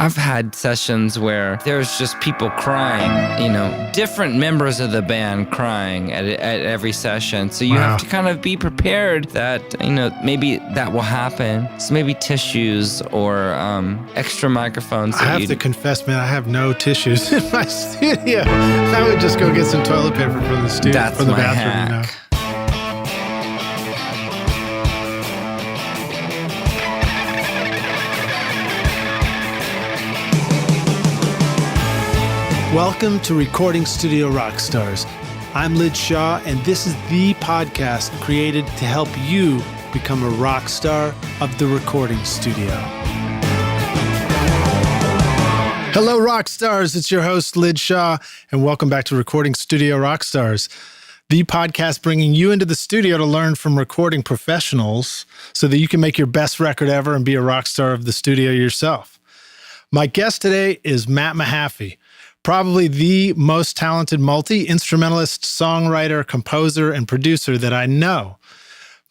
I've had sessions where there's just people crying, different members of the band crying at every session. So you have to kind of be prepared that, maybe that will happen. So maybe tissues or extra microphones. I have to confess, man, I have no tissues in my studio. I would just go get some toilet paper from the studio, That's from the my bathroom, hack. Welcome to Recording Studio Rockstars. I'm Lid Shaw, and this is the podcast created to help you become a rock star of the recording studio. Hello, rock stars. It's your host, Lid Shaw, and welcome back to Recording Studio Rockstars, the podcast bringing you into the studio to learn from recording professionals so that you can make your best record ever and be a rock star of the studio yourself. My guest today is Matt Mahaffey, probably the most talented multi-instrumentalist, songwriter, composer, and producer that I know.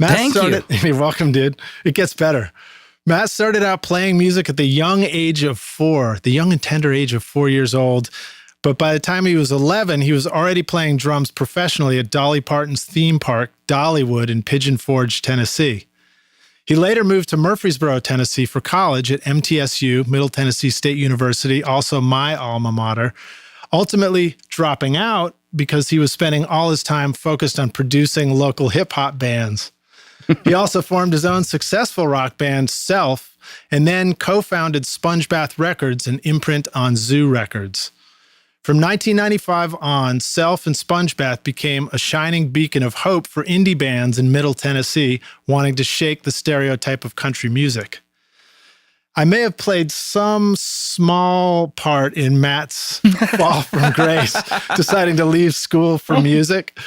Thank you. You're welcome, dude. It gets better. Matt started out playing music at the young and tender age of 4 years old. But by the time he was 11, he was already playing drums professionally at Dolly Parton's theme park, Dollywood, in Pigeon Forge, Tennessee. He later moved to Murfreesboro, Tennessee for college at MTSU, Middle Tennessee State University, also my alma mater, ultimately dropping out because he was spending all his time focused on producing local hip-hop bands. He also formed his own successful rock band, sElf, and then co-founded Spongebath Records, an imprint on Zoo Records. From 1995 on, sElf and Spongebath became a shining beacon of hope for indie bands in Middle Tennessee wanting to shake the stereotype of country music. I may have played some small part in Matt's fall from grace, deciding to leave school for music,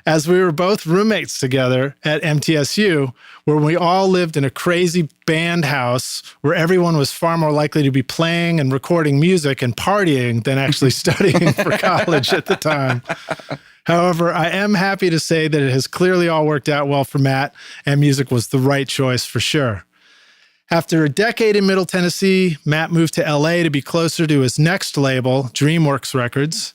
as we were both roommates together at MTSU, where we all lived in a crazy band house where everyone was far more likely to be playing and recording music and partying than actually studying for college at the time. However, I am happy to say that it has clearly all worked out well for Matt, and music was the right choice for sure. After a decade in Middle Tennessee, Matt moved to L.A. to be closer to his next label, Dreamworks Records.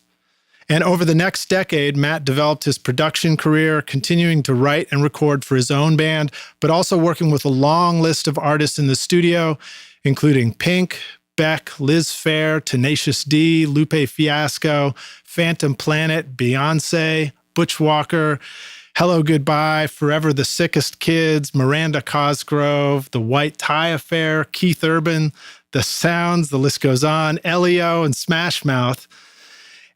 And over the next decade, Matt developed his production career, continuing to write and record for his own band, but also working with a long list of artists in the studio, including Pink, Beck, Liz Phair, Tenacious D, Lupe Fiasco, Phantom Planet, Beyoncé, Butch Walker, Hellogoodbye, Forever the Sickest Kids, Miranda Cosgrove, The White Tie Affair, Keith Urban, The Sounds, the list goes on, L.E.O. and Smash Mouth.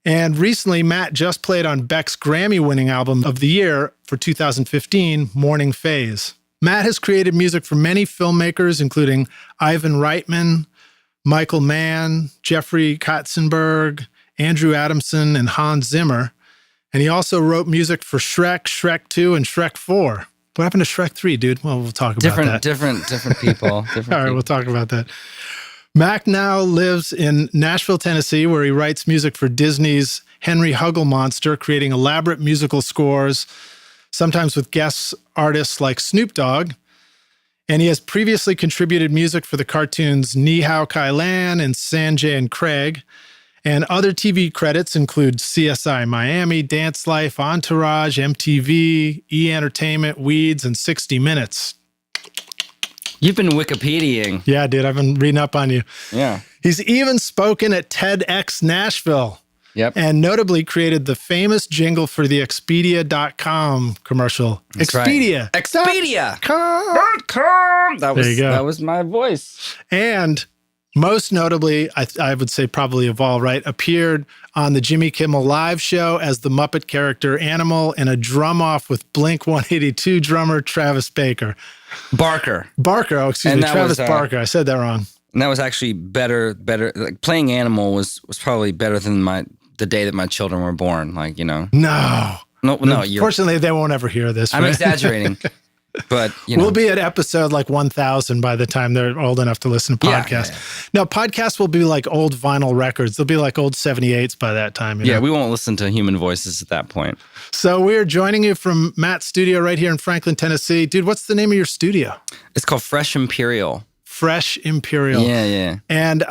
And recently, Matt just played on Beck's Grammy-winning album of the year for 2015, Morning Phase. Matt has created music for many filmmakers, including Ivan Reitman, Michael Mann, Jeffrey Katzenberg, Andrew Adamson, and Hans Zimmer. And he also wrote music for Shrek, Shrek 2, and Shrek 4. What happened to Shrek 3, dude? Well, we'll talk about that. Different people. All right, we'll talk about that. Mac now lives in Nashville, Tennessee, where he writes music for Disney's Henry Hugglemonster, creating elaborate musical scores, sometimes with guest artists like Snoop Dogg. And he has previously contributed music for the cartoons Ni Hao Kai Lan and Sanjay and Craig. And other TV credits include CSI Miami, Dance Life, Entourage, MTV, E! Entertainment, Weeds, and 60 Minutes. You've been Wikipediaing. Yeah, dude, I've been reading up on you. Yeah. He's even spoken at TEDx Nashville. Yep. And notably created the famous jingle for the Expedia.com commercial. That's Expedia. Right. Expedia. That was my voice. And most notably, I would say probably of all, right, appeared on the Jimmy Kimmel Live show as the Muppet character Animal in a drum-off with Blink-182 drummer Travis Barker. Oh, excuse me, Travis Barker. I said that wrong. And that was actually better. Like playing Animal was probably better than the day that my children were born. Like, No. Fortunately, they won't ever hear this. I'm right? exaggerating. But, we'll be at episode like 1,000 by the time they're old enough to listen to podcasts. Yeah. No, podcasts will be like old vinyl records. They'll be like old 78s by that time. Yeah, we won't listen to human voices at that point. So we're joining you from Matt's studio right here in Franklin, Tennessee. Dude, what's the name of your studio? It's called Fresh Imperial. fresh Imperial. Yeah. And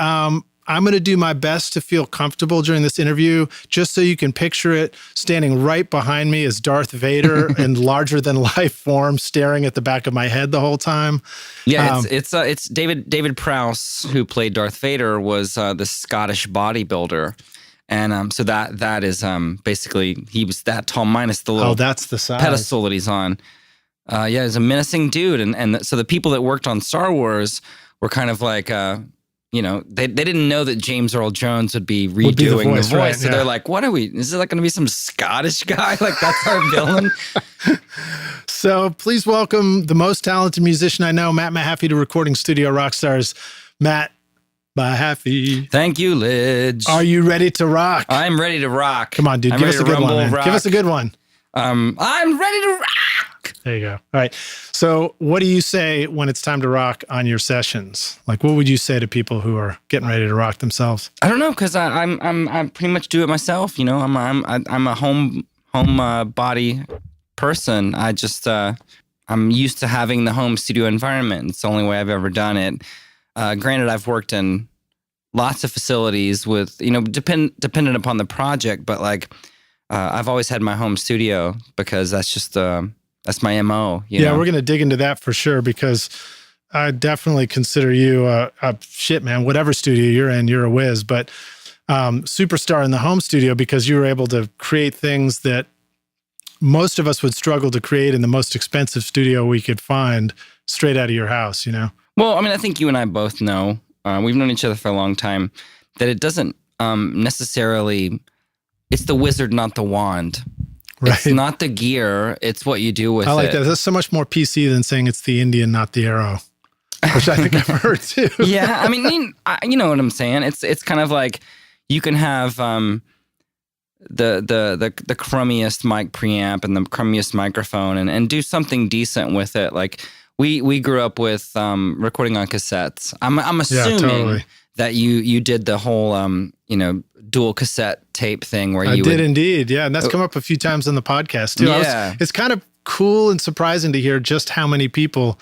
I'm going to do my best to feel comfortable during this interview, just so you can picture it. Standing right behind me is Darth Vader in larger than life form, staring at the back of my head the whole time. Yeah, it's David Prowse, who played Darth Vader, was the Scottish bodybuilder. And so that is basically, he was that tall minus the little that's the size. pedestal that he's on. Yeah, he's a menacing dude. And so the people that worked on Star Wars were kind of like, they didn't know that James Earl Jones would be redoing the voice. Right, so they're like, is it like going to be some Scottish guy? Like, that's our villain? So please welcome the most talented musician I know, Matt Mahaffey, to Recording Studio Rockstars. Matt Mahaffey. Thank you, Lidge. Are you ready to rock? I'm ready to rock. Come on, dude. Give us a good one, man. Give us a good one. I'm ready to rock. There you go. All right. So what do you say when it's time to rock on your sessions? Like, what would you say to people who are getting ready to rock themselves? I don't know, because I pretty much do it myself. I'm a home body person. I just I'm used to having the home studio environment. It's the only way I've ever done it. Granted, I've worked in lots of facilities with, dependent upon the project, but like I've always had my home studio because that's just that's my MO. Yeah, we're going to dig into that for sure, because I definitely consider you a shit, man. Whatever studio you're in, you're a whiz, but superstar in the home studio, because you were able to create things that most of us would struggle to create in the most expensive studio we could find straight out of your house, Well, I mean, I think you and I both know, we've known each other for a long time, that it doesn't necessarily, it's the wizard, not the wand. Right. It's not the gear, it's what you do with it. I like that. That's so much more PC than saying it's the Indian, not the arrow, which I think I've heard too. Yeah, I mean, you know what I'm saying. It's kind of like you can have the crummiest mic preamp and the crummiest microphone and do something decent with it. Like we grew up with recording on cassettes. I'm assuming that you did the whole dual cassette tape thing where you did indeed. Yeah, and that's come up a few times on the podcast too. Yeah. It's kind of cool and surprising to hear just how many people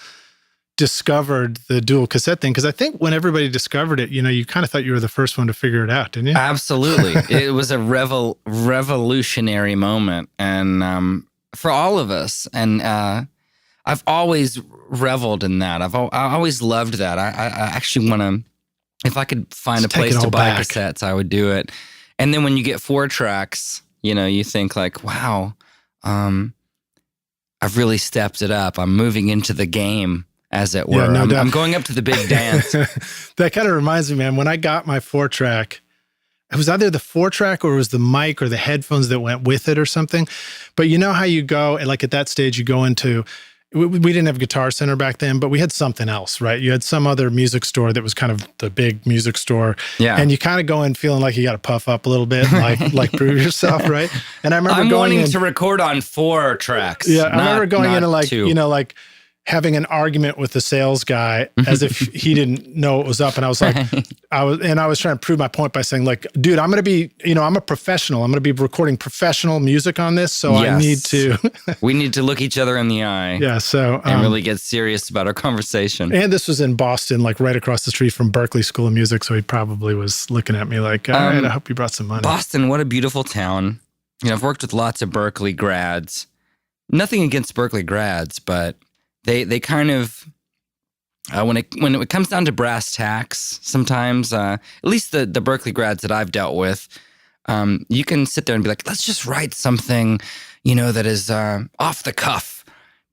discovered the dual cassette thing, because I think when everybody discovered it, you kind of thought you were the first one to figure it out, didn't you? Absolutely. It was a revolutionary moment, and for all of us. And I've always reveled in that. I always loved that. I actually want to, if I could find a place to buy cassettes, I would do it. And then when you get 4 tracks, you think like, wow, I've really stepped it up. I'm moving into the game, as it were. Yeah, I'm going up to the big dance. That kind of reminds me, man, when I got my 4-track, it was either the 4-track or it was the mic or the headphones that went with it or something. But you know how you go, like at that stage, you go into, we didn't have Guitar Center back then, but we had something else, right? You had some other music store that was kind of the big music store. Yeah. And you kind of go in feeling like you got to puff up a little bit, like prove yourself, right? And I remember wanting to record on 4 tracks. Yeah, I remember going in and like, 2. like having an argument with the sales guy as if he didn't know what was up. And I was like, I was trying to prove my point by saying like, dude, I'm going to be, I'm a professional. I'm going to be recording professional music on this. So yes. I need to. We need to look each other in the eye. Yeah. So. And really get serious about our conversation. And this was in Boston, like right across the street from Berklee School of Music. So he probably was looking at me like, all right, I hope you brought some money. Boston, what a beautiful town. I've worked with lots of Berklee grads. Nothing against Berklee grads, but They kind of, when it comes down to brass tacks, sometimes, at least the Berklee grads that I've dealt with, you can sit there and be like, let's just write something, that is off the cuff.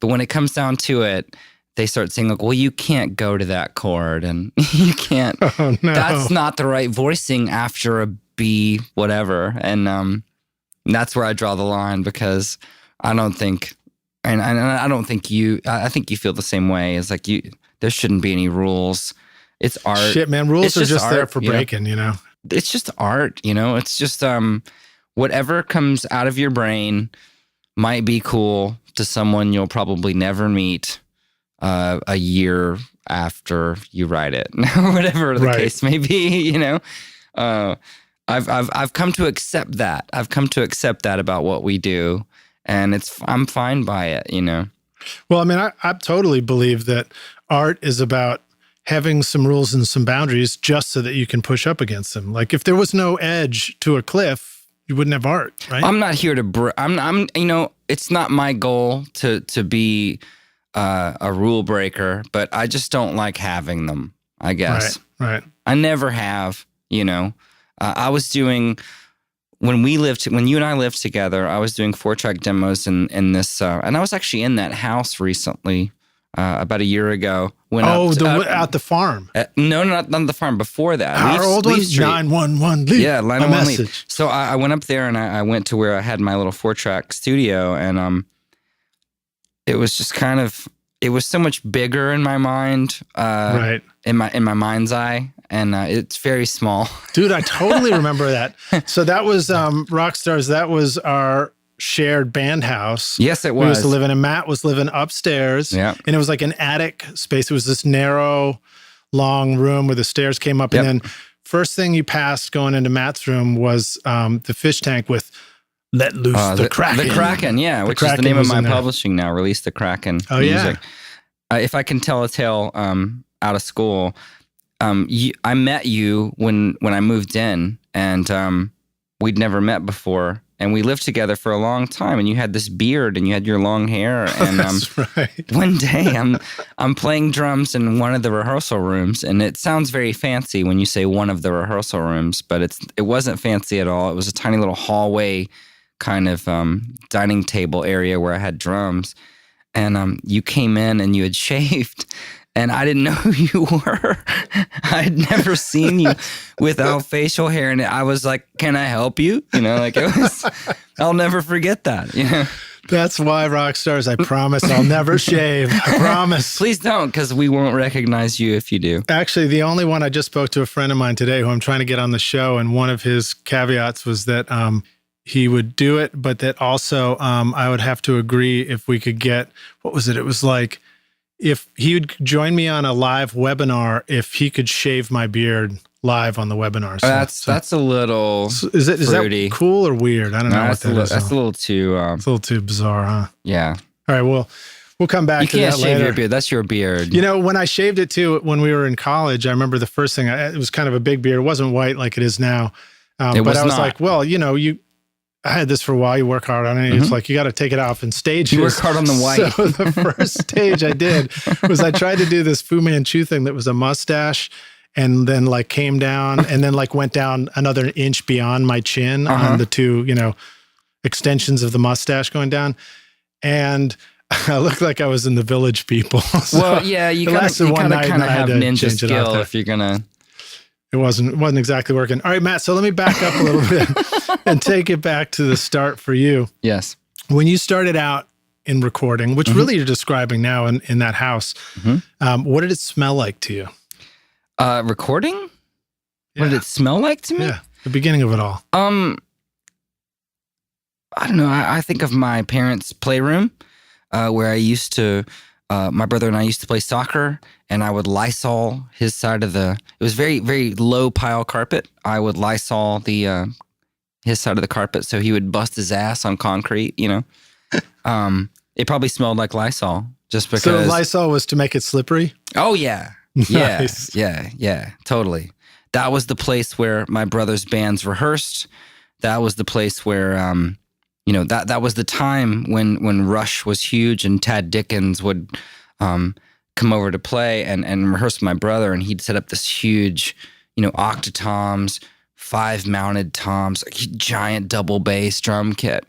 But when it comes down to it, they start saying like, well, you can't go to that chord and you can't, oh, no. That's not the right voicing after a B, whatever. And that's where I draw the line, because I don't think... And I don't think I think you feel the same way. It's like there shouldn't be any rules. It's art. Shit, man. Rules are just there for breaking, It's just art, It's just whatever comes out of your brain might be cool to someone you'll probably never meet a year after you write it, whatever the case may be, I've come to accept that. I've come to accept that about what we do. And I'm fine by it, Well, I mean, I totally believe that art is about having some rules and some boundaries just so that you can push up against them. Like if there was no edge to a cliff, you wouldn't have art, right? I'm not here to. I'm. You know, it's not my goal to be a rule breaker, but I just don't like having them. I guess. Right. I never have. You know, I was doing when you and I lived together. I was doing 4-track demos in this, and I was actually in that house recently. About a year ago. At the farm. No, not the farm. Before that. Our old one? 911 leave. Yeah, 911 leave. So I went up there and I went to where I had my little 4-track studio, and it was just kind of, it was so much bigger in my mind, right, in my mind's eye, and it's very small. Dude, I totally remember that. So that was Rockstars. That was our shared band house. Yes, it was. We used to live in, and Matt was living upstairs. Yeah. And it was like an attic space. It was this narrow, long room where the stairs came up. Yep. And then first thing you passed going into Matt's room was the fish tank with Let Loose the Kraken. The Kraken, yeah, which is the name of my publishing now, Release the Kraken music. Yeah. If I can tell a tale out of school, I met you when I moved in, and we'd never met before. And we lived together for a long time, and you had this beard and you had your long hair. And that's right. One day I'm playing drums in one of the rehearsal rooms, and it sounds very fancy when you say one of the rehearsal rooms, but it wasn't fancy at all. It was a tiny little hallway kind of dining table area where I had drums. And you came in and you had shaved. And I didn't know who you were. I had never seen you without facial hair. And I was like, can I help you? You know, like it was, I'll never forget that. You know? That's why, Rockstars, I promise I'll never shave. I promise. Please don't, because we won't recognize you if you do. Actually, the only one, I just spoke to a friend of mine today who I'm trying to get on the show. And one of his caveats was that he would do it, but that also I would have to agree if we could get, what was it? It was like, if he would join me on a live webinar, if he could shave my beard live on the webinar. So, that's a little is that cool or weird? I don't know what that is. That's a little too... it's a little too bizarre, huh? Yeah. All right, well, we'll come back to that later. You can't shave your beard. That's your beard. You know, when I shaved it too, when we were in college, I remember the first thing, it was kind of a big beard. It wasn't white like it is now. But I was like, well, you know, I had this for a while. You work hard on it. It's like, you got to take it off in stages. You work hard on the white. So the first stage I did was I tried to do this Fu Manchu thing that was a mustache, and then like came down and then like went down another inch beyond my chin on the two, you know, extensions of the mustache going down. And I looked like I was in the Village People. So well, yeah, you kind of have ninja skill if you're going to. It wasn't exactly working. All right, Matt, so let me back up a little bit and take it back to the start for you. Yes. When you started out in recording, which really you're describing now in that house, what did it smell like to you? Recording? Yeah. What did it smell like to me? Yeah, the beginning of it all. I don't know. I think of my parents' playroom where I used to... my brother and I used to play soccer, and I would Lysol his side of the. It was very, very low pile carpet. I would Lysol his side of the carpet, so he would bust his ass on concrete. You know, it probably smelled like Lysol just because. So Lysol was to make it slippery. Oh yeah, Nice. yeah, totally. That was the place where my brother's bands rehearsed. That was the place where. You know, that was the time when Rush was huge and Tad Dickens would come over to play and rehearse with my brother, and he'd set up this huge, you know, octatoms, 5 mounted toms, like giant double bass drum kit.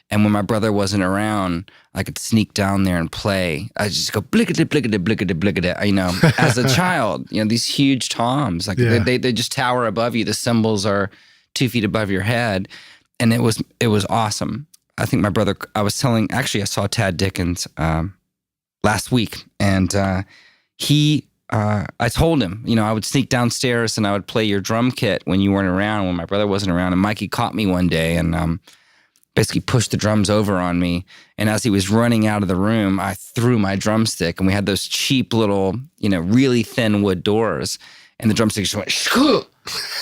And when my brother wasn't around, I could sneak down there and play. I just go blickety blickety blickety blickety. You know, as a child, you know, these huge toms, like they just tower above you. The cymbals are 2 feet above your head. And it was awesome. I think my brother, I saw Tad Dickens last week, and I told him, you know, I would sneak downstairs and I would play your drum kit when you weren't around, when my brother wasn't around. And Mikey caught me one day and basically pushed the drums over on me. And as he was running out of the room, I threw my drumstick, and we had those cheap little, you know, really thin wood doors, and the drumstick just went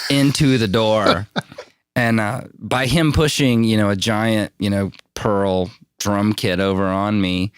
into the door. And by him pushing, you know, a giant, you know, pearl drum kit over on me,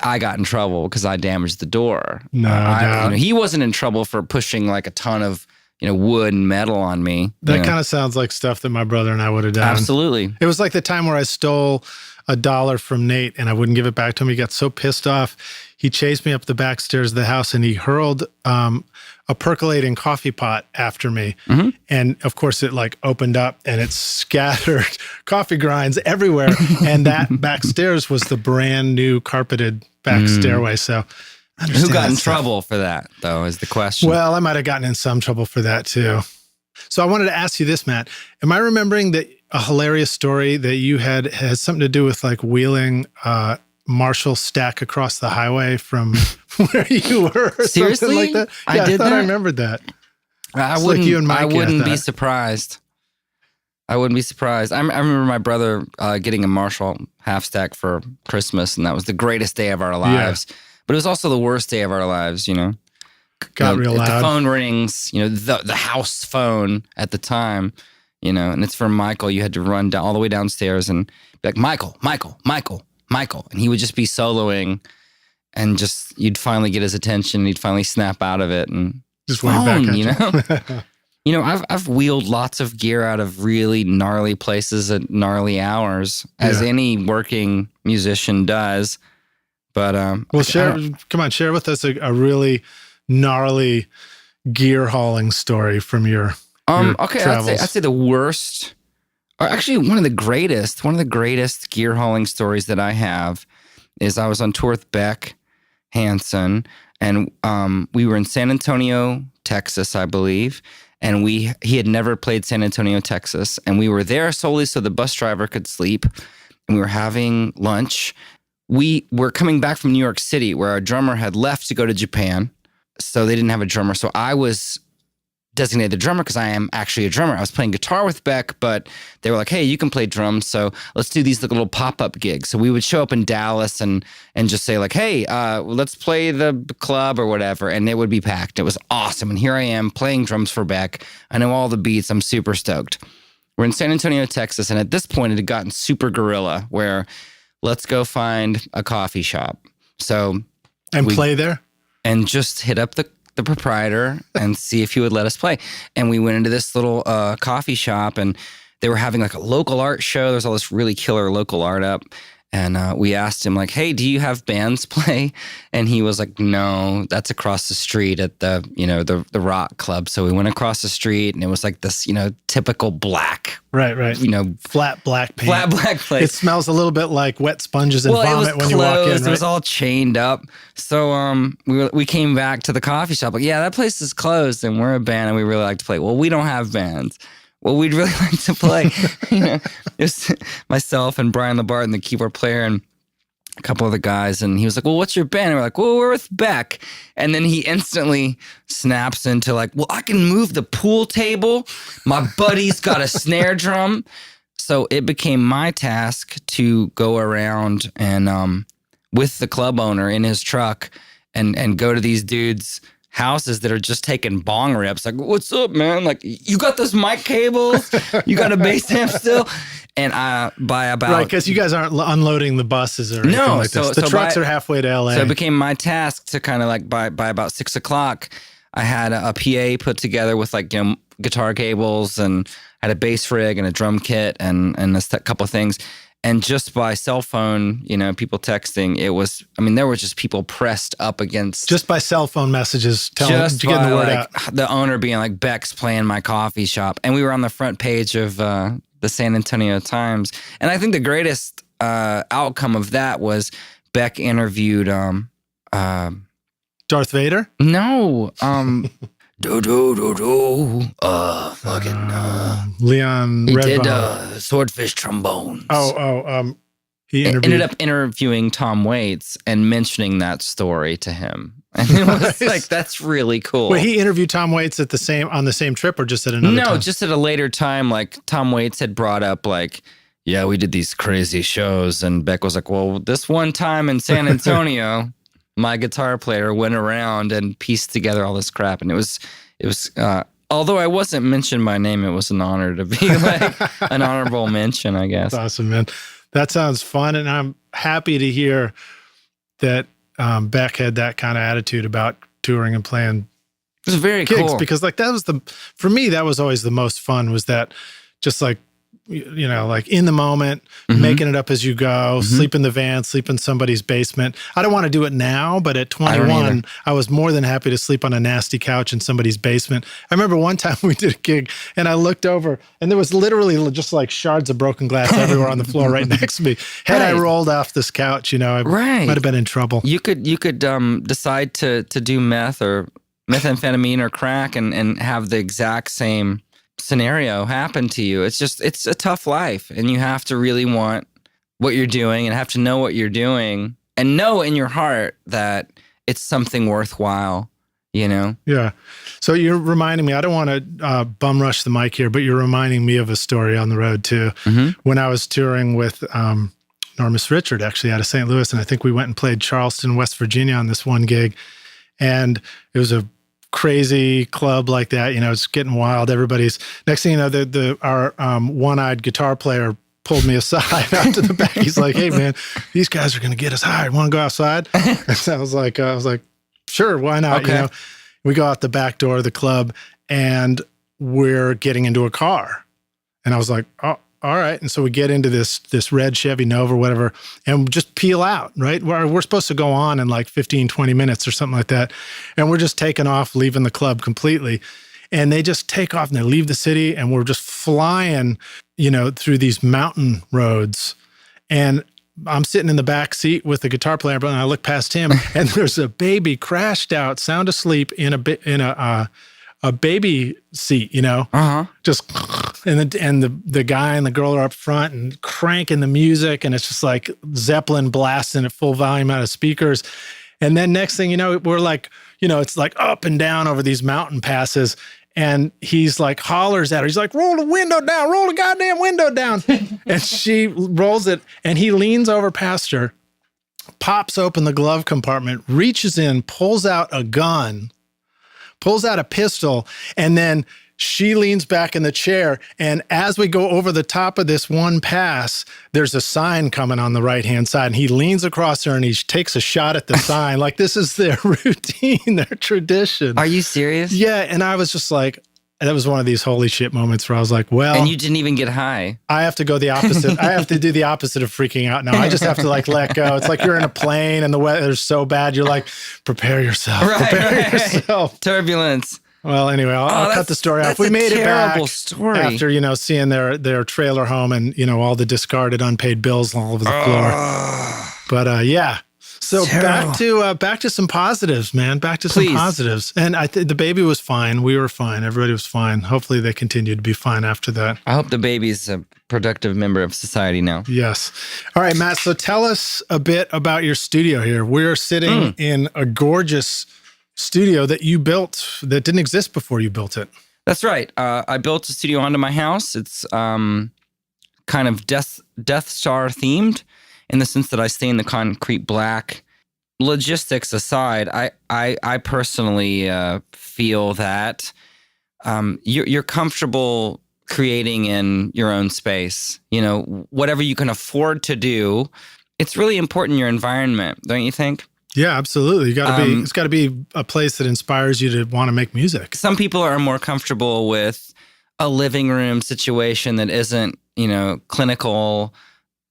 I got in trouble because I damaged the door. No. He wasn't in trouble for pushing like a ton of wood and metal on me. That kind of sounds like stuff that my brother and I would have done. Absolutely. It was like the time where I stole $1 from Nate and I wouldn't give it back to him. He got so pissed off. He chased me up the back stairs of the house and he hurled a percolating coffee pot after me. Mm-hmm. And of course it like opened up and it scattered coffee grinds everywhere. And that back stairs was the brand new carpeted back stairway. So who got in trouble for that, though, is the question. Well, I might have gotten in some trouble for that, too. So I wanted to ask you this, Matt. Am I remembering that a hilarious story that you had something to do with like wheeling Marshall stack across the highway from where you were? Or Seriously? Something like that? Yeah, I thought I remembered that. I wouldn't be surprised. I wouldn't be surprised. I remember my brother getting a Marshall half stack for Christmas, and that was the greatest day of our lives. Yeah. But it was also the worst day of our lives, Got real loud. The phone rings, the house phone at the time, and it's from Michael. You had to run all the way downstairs and be like, Michael. And he would just be soloing and you'd finally get his attention and he'd finally snap out of it and just went back at you. I've wheeled lots of gear out of really gnarly places at gnarly hours, as any working musician does. But come on, share with us a really gnarly gear hauling story from your okay, travels. I'd say the worst, or actually one of the greatest gear hauling stories that I have is I was on tour with Beck Hansen, and we were in San Antonio, Texas, I believe, and he had never played San Antonio, Texas, and we were there solely so the bus driver could sleep, and we were having lunch. We were coming back from New York City where our drummer had left to go to Japan. So they didn't have a drummer. So I was designated the drummer because I am actually a drummer. I was playing guitar with Beck, but they were like, hey, you can play drums. So let's do these little pop-up gigs. So we would show up in Dallas and just say like, hey, let's play the club or whatever. And it would be packed. It was awesome. And here I am playing drums for Beck. I know all the beats. I'm super stoked. We're in San Antonio, Texas. And at this point, it had gotten super guerrilla where let's go find a coffee shop. So play there? And just hit up the proprietor and see if he would let us play. And we went into this little coffee shop and they were having like a local art show. There's all this really killer local art up. And we asked him like, hey, do you have bands play? And he was like, no, that's across the street at the rock club. So we went across the street and it was like this, typical black. Right. Flat black paint. Flat black place. It smells a little bit like wet sponges and vomit when you walk in, right? It was all chained up. So we came back to the coffee shop. Like, yeah, that place is closed and we're a band and we really like to play. Well, we don't have bands. Well, we'd really like to play. It was myself and Brian LaBarton, the keyboard player, and a couple of the guys. And he was like, well, what's your band? And we're like, well, we're with Beck. And then he instantly snaps into like, well, I can move the pool table. My buddy's got a snare drum. So it became my task to go around and with the club owner in his truck and go to these dudes' houses that are just taking bong rips. Like, what's up, man? Like, you got those mic cables? You got a bass amp still? And by about... Right, because you guys aren't unloading the buses or anything like this. The trucks are halfway to L.A. So it became my task to kind of like, by about 6 o'clock, I had a PA put together with like, guitar cables and had a bass rig and a drum kit and a couple of things. And just by cell phone, people texting, there were just people pressed up against. Just by cell phone messages, getting the word out. The owner being like, Beck's playing my coffee shop. And we were on the front page of the San Antonio Times. And I think the greatest outcome of that was Beck interviewed... Darth Vader? No. Leon he Redbone. Did swordfish trombones. He ended up interviewing Tom Waits and mentioning that story to him. And it was like, that's really cool. Wait, he interviewed Tom Waits on the same trip or just at another time? No, just at a later time. Like Tom Waits had brought up like, yeah, we did these crazy shows. And Beck was like, well, this one time in San Antonio, my guitar player went around and pieced together all this crap. And it was although I wasn't mentioned by name, it was an honor to be like an honorable mention, I guess. That's awesome, man. That sounds fun. And I'm happy to hear that Beck had that kind of attitude about touring and playing. It was very gigs, cool because like for me, that was always the most fun, was that just like, like in the moment, making it up as you go, sleep in the van, sleep in somebody's basement. I don't want to do it now, but at 21, I was more than happy to sleep on a nasty couch in somebody's basement. I remember one time we did a gig and I looked over and there was literally just like shards of broken glass everywhere on the floor right next to me. Had I rolled off this couch, I might have been in trouble. You could decide to do meth or methamphetamine or crack and have the exact same scenario happen to you. It's a tough life, and you have to really want what you're doing and have to know what you're doing and know in your heart that it's something worthwhile, Yeah. So you're reminding me, I don't want to bum rush the mic here, but you're reminding me of a story on the road too. When I was touring with Normus Richard, actually out of St. Louis, and I think we went and played Charleston, West Virginia on this one gig, and it was a crazy club like that, it's getting wild. Everybody's, next thing you know, our one-eyed guitar player pulled me aside out to the back. He's like, "Hey man, these guys are going to get us high. Want to go outside?" And so I was like, "Sure, why not?" Okay. We go out the back door of the club and we're getting into a car. And I was like, "Oh, all right." And so we get into this red Chevy Nova or whatever and just peel out, right? We're supposed to go on in like 15, 20 minutes or something like that. And we're just taking off, leaving the club completely. And they just take off and they leave the city and we're just flying, through these mountain roads. And I'm sitting in the back seat with the guitar player, and I look past him and there's a baby crashed out, sound asleep in a baby seat, just, and the guy and the girl are up front and cranking the music, and it's just like Zeppelin blasting at full volume out of speakers. And then next thing you know, we're like, it's like up and down over these mountain passes. And he's like, hollers at her. He's like, "Roll the window down, roll the goddamn window down." And she rolls it, and he leans over past her, pops open the glove compartment, reaches in, pulls out a gun, pulls out a pistol, and then she leans back in the chair. And as we go over the top of this one pass, there's a sign coming on the right-hand side. And he leans across her and he takes a shot at the sign. Like, this is their routine, their tradition. Are you serious? Yeah. And I was just like, that was one of these holy shit moments where I was like, well. And you didn't even get high. I have to go the opposite. I have to do the opposite of freaking out now. I just have to like let go. It's like you're in a plane and the weather's so bad. You're like, prepare yourself. Prepare yourself. Turbulence. Well, anyway, I'll cut the story off. We made it back story. After, seeing their trailer home and, all the discarded unpaid bills all over the floor. But yeah. So back to some positives, man. Back to some positives. And the baby was fine. We were fine. Everybody was fine. Hopefully they continue to be fine after that. I hope the baby's a productive member of society now. Yes. All right, Matt. So tell us a bit about your studio here. We're sitting in a gorgeous studio that you built that didn't exist before you built it. That's right. I built a studio onto my house. It's kind of Death Star themed in the sense that I stay in the concrete black. Logistics aside, I personally feel that you're comfortable creating in your own space. Whatever you can afford to do, it's really important in your environment, don't you think? Yeah, absolutely. You got to be. It's got to be a place that inspires you to want to make music. Some people are more comfortable with a living room situation that isn't, clinical.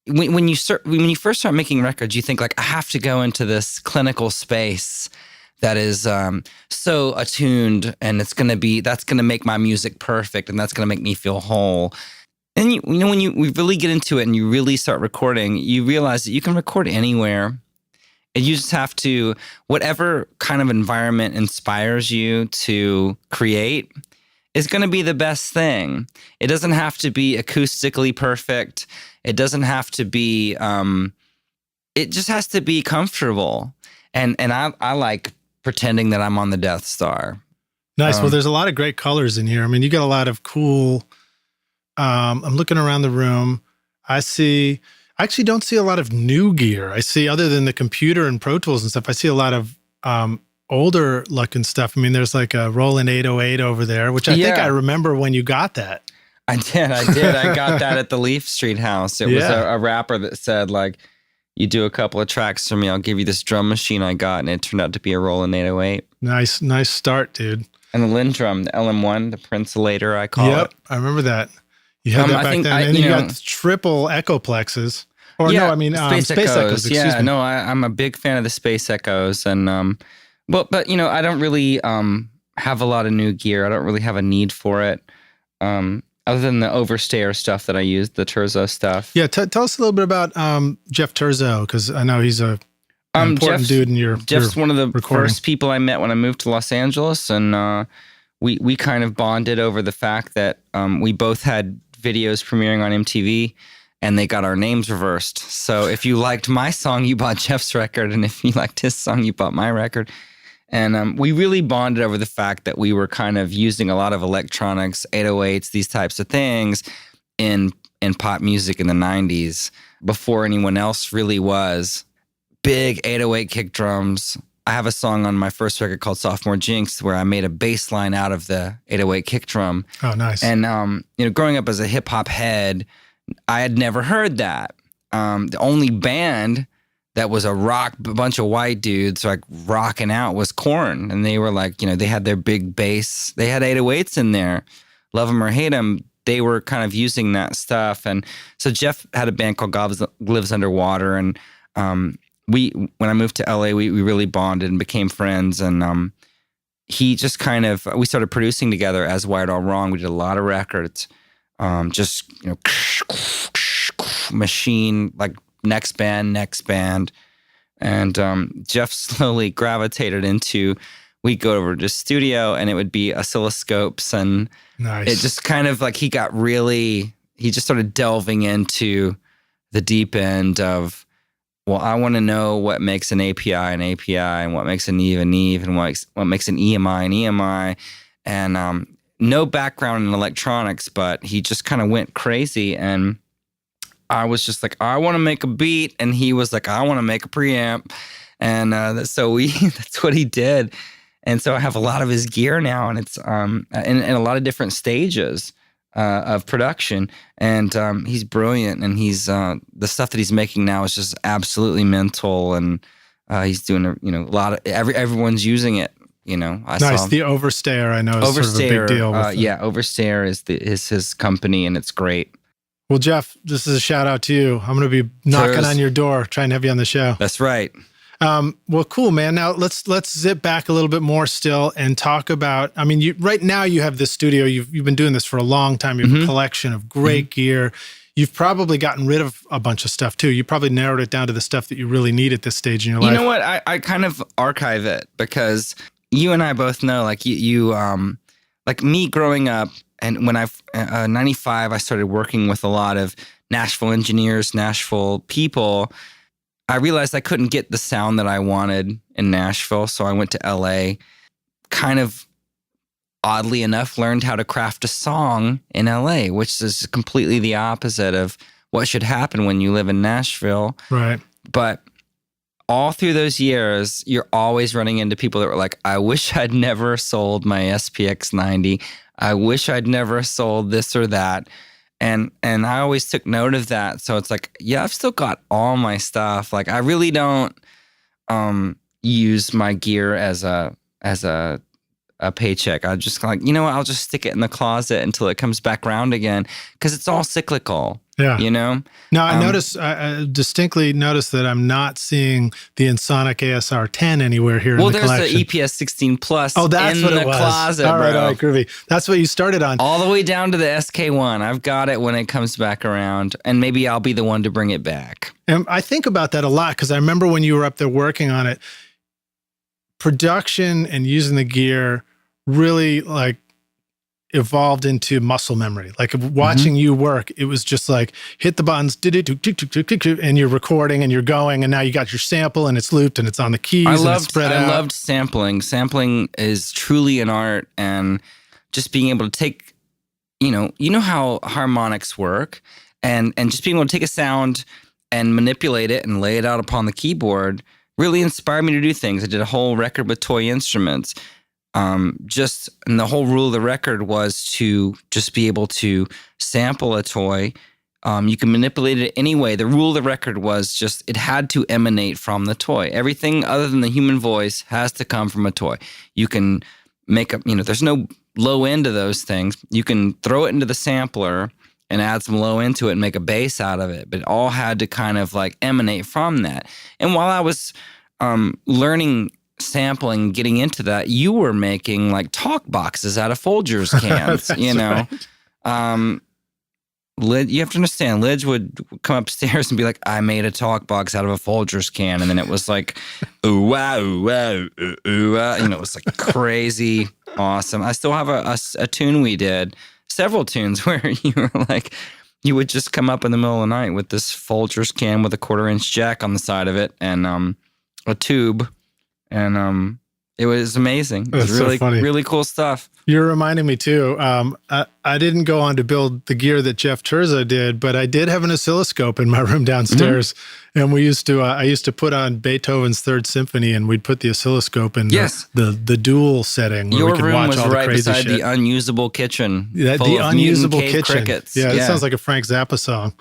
When you first start making records, you think like, I have to go into this clinical space that is so attuned, and that's going to make my music perfect, and that's going to make me feel whole. And when you really get into it and you really start recording, you realize that you can record anywhere. And you just have to, whatever kind of environment inspires you to create is going to be the best thing. It doesn't have to be acoustically perfect. It doesn't have to be, it just has to be comfortable. And I like pretending that I'm on the Death Star. Nice. Well, there's a lot of great colors in here. I mean, you got a lot of cool, I'm looking around the room. I actually don't see a lot of new gear. I see, other than the computer and Pro Tools and stuff, I see a lot of older looking stuff. I mean, there's like a Roland 808 over there, which I think I remember when you got that. I did. I got that at the Leaf Street house. It was a rapper that said like, you do a couple of tracks for me, I'll give you this drum machine I got, and it turned out to be a Roland 808. Nice start, dude. And the Linn drum, the LM1, the Prince-lator, I call it. Yep, I remember that. You had that back then. And you got triple echoplexes. Or yeah, no, I mean space echoes. Excuse me. No, I'm a big fan of the space echoes, and but you know, I don't really have a lot of new gear. I don't really have a need for it, other than the overstayer stuff that I use, the Terzo stuff. Yeah, tell us a little bit about Jeff Terzo, because I know he's an important dude in your Jeff's one of the recording. first people I met when I moved to Los Angeles, and we kind of bonded over the fact that we both had videos premiering on MTV. And they got our names reversed. So if you liked my song, you bought Jeff's record. And if you liked his song, you bought my record. And we really bonded over the fact that we were kind of using a lot of electronics, 808s, these types of things in pop music in the 90s before anyone else really was. Big 808 kick drums. I have a song on my first record called Sophomore Jinx where I made a bass line out of the 808 kick drum. Oh, nice. And, you know, growing up as a hip hop head, I had never heard that. The only band that was a bunch of white dudes like rocking out was Korn. And they were like, you know, they had their big bass. They had 808s in there. Love them or hate them, they were kind of using that stuff. And so Jeff had a band called Lives Underwater. And when I moved to LA, we really bonded and became friends. And he just kind of, we started producing together as Wired All Wrong. We did a lot of records. Just, you know, machine, like next band. And Jeff slowly gravitated into, we'd go over to the studio and it would be oscilloscopes. And nice. It just kind of like, he just started delving into the deep end of, well, I want to know what makes an API an API and what makes an Eve an Eve and what makes an EMI an EMI. And, no background in electronics, but he just kind of went crazy. And I was just like, I want to make a beat. And he was like, I want to make a preamp. And so that's what he did. And so I have a lot of his gear now, and it's in a lot of different stages of production. And he's brilliant. And he's the stuff that he's making now is just absolutely mental. And he's doing a lot of everyone's using it. You know, nice. The Overstayer, I know, is sort of a big deal. Overstayer is his company, and it's great. Well, Jeff, this is a shout out to you. I'm going to be knocking on your door, trying to have you on the show. That's right. Well, cool, man. Now let's zip back a little bit more still and talk about. I mean, right now you have this studio. You've been doing this for a long time. You have a collection of great gear. You've probably gotten rid of a bunch of stuff too. You probably narrowed it down to the stuff that you really need at this stage in your life. You know what? I kind of archive it because you and I both know, like you like me growing up, and when 95, I started working with a lot of Nashville engineers, Nashville people. I realized I couldn't get the sound that I wanted in Nashville, so I went to LA. Kind of oddly enough, learned how to craft a song in LA, which is completely the opposite of what should happen when you live in Nashville. Right. But all through those years, you're always running into people that were like, I wish I'd never sold my SPX 90. I wish I'd never sold this or that. And I always took note of that. So it's like, yeah, I've still got all my stuff. Like I really don't use my gear as a paycheck. I just like, you know what, I'll just stick it in the closet until it comes back around again, because it's all cyclical. Yeah. You know? Now, I distinctly noticed that I'm not seeing the Ensoniq ASR 10 anywhere here in the collection. Well, there's the EPS 16 Plus in the closet, all right, bro. all right, groovy. That's what you started on. All the way down to the SK1. I've got it when it comes back around, and maybe I'll be the one to bring it back. And I think about that a lot, because I remember when you were up there working on it, production and using the gear really like evolved into muscle memory. Like watching you work, it was just like hit the buttons, and you're recording and you're going, and now you got your sample and it's looped and it's on the keys and it's spread out. I loved sampling. Sampling is truly an art, and just being able to take, you know how harmonics work, and just being able to take a sound and manipulate it and lay it out upon the keyboard really inspired me to do things. I did a whole record with toy instruments. And the whole rule of the record was to just be able to sample a toy, You can manipulate it any way. The rule of the record was just it had to emanate from the toy. Everything other than the human voice has to come from a toy. You can make up, there's no low end to those things. You can throw it into the sampler and add some low end to it and make a bass out of it. But it all had to kind of like emanate from that. And while I was learning sampling, getting into that, you were making like talk boxes out of Folgers cans, Right. You have to understand, Lidge would come upstairs and be like, I made a talk box out of a Folgers can. And then it was like, ooh, wow, ooh, wow, ooh, ooh, wow. It was like crazy awesome. I still have a tune we did, several tunes where you were like, you would just come up in the middle of the night with this Folgers can with a 1/4-inch jack on the side of it and a tube. And it was amazing. It was really, so funny. Really cool stuff. You're reminding me too. I didn't go on to build the gear that Jeff Terza did, but I did have an oscilloscope in my room downstairs, and we used to. I used to put on Beethoven's Third Symphony, and we'd put the oscilloscope in the dual setting. Where Your we could room watch was all the right crazy beside shit. the unusable kitchen. The full of unusable mutant cave kitchen. crickets. Yeah, that sounds like a Frank Zappa song.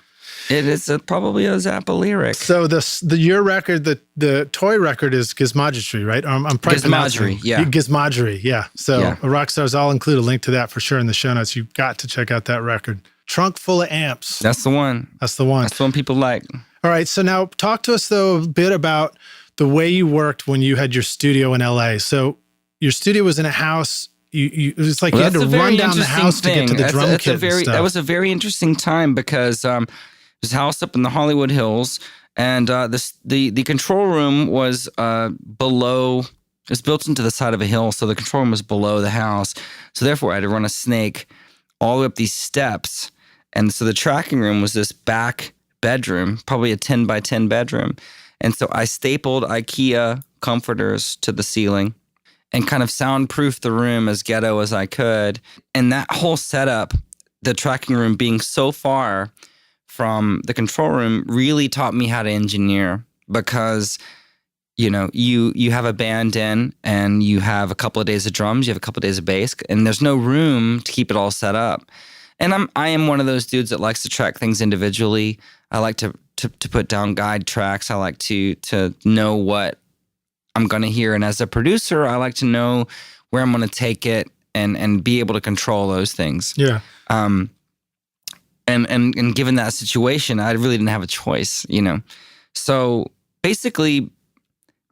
It is probably a Zappa lyric. So your record, the toy record is Gizmogetry, right? I'm probably pronouncing it. Gizmogetry, yeah. So Rockstars, I'll include a link to that for sure in the show notes. You've got to check out that record. Trunk Full of Amps. That's the one. That's the one. That's the one people like. All right. So now talk to us though a bit about the way you worked when you had your studio in LA. So your studio was in a house. It was like you had to run down the house to get to the drum kit and stuff. That was a very interesting time because there's a house up in the Hollywood Hills, and the control room was below. It was built into the side of a hill, so the control room was below the house. So therefore, I had to run a snake all the way up these steps, and so the tracking room was this back bedroom, probably a 10 by 10 bedroom, and so I stapled IKEA comforters to the ceiling and kind of soundproofed the room as ghetto as I could. And that whole setup, the tracking room being so far from the control room, really taught me how to engineer because, you have a band in and you have a couple of days of drums, you have a couple of days of bass, and there's no room to keep it all set up. And I am one of those dudes that likes to track things individually. I like to put down guide tracks. I like to know what I'm going to hear. And as a producer, I like to know where I'm going to take it and be able to control those things. Yeah. And given that situation, I really didn't have a choice, So basically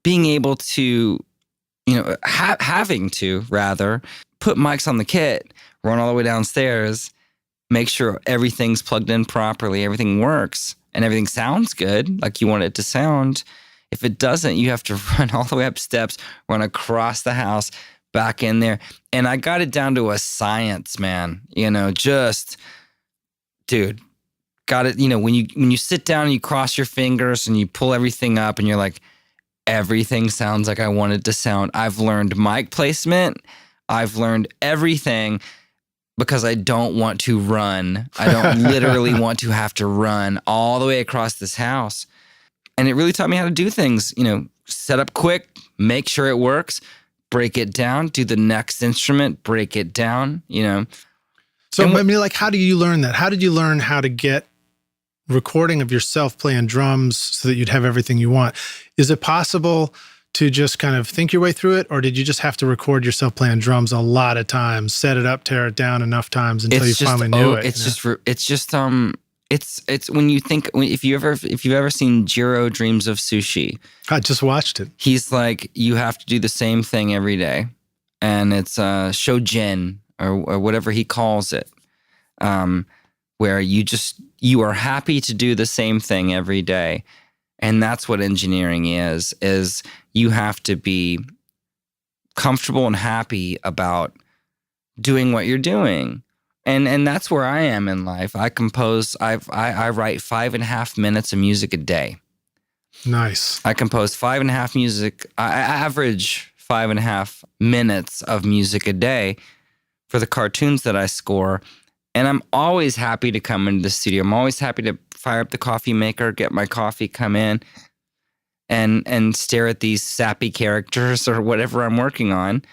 being able to, having to rather put mics on the kit, run all the way downstairs, make sure everything's plugged in properly, everything works, and everything sounds good like you want it to sound. If it doesn't, you have to run all the way up steps, run across the house, back in there. And I got it down to a science, man. Dude, got it. When you sit down and you cross your fingers and you pull everything up and you're like, everything sounds like I want it to sound. I've learned mic placement. I've learned everything because I don't want to run. I don't literally want to have to run all the way across this house. And it really taught me how to do things, set up quick, make sure it works, break it down, do the next instrument, break it down, So, how do you learn that? How did you learn how to get recording of yourself playing drums so that you'd have everything you want? Is it possible to just kind of think your way through it? Or did you just have to record yourself playing drums a lot of times, set it up, tear it down enough times until you finally knew it? It's when you think, if you've ever seen Jiro Dreams of Sushi. I just watched it. He's like, you have to do the same thing every day. And it's shojin or whatever he calls it. Where you are happy to do the same thing every day. And that's what engineering is you have to be comfortable and happy about doing what you're doing. And that's where I am in life. I compose, I write 5.5 minutes of music a day. Nice. I compose 5.5 music. I average 5.5 minutes of music a day for the cartoons that I score. And I'm always happy to come into the studio. I'm always happy to fire up the coffee maker, get my coffee, come in, and stare at these sappy characters or whatever I'm working on,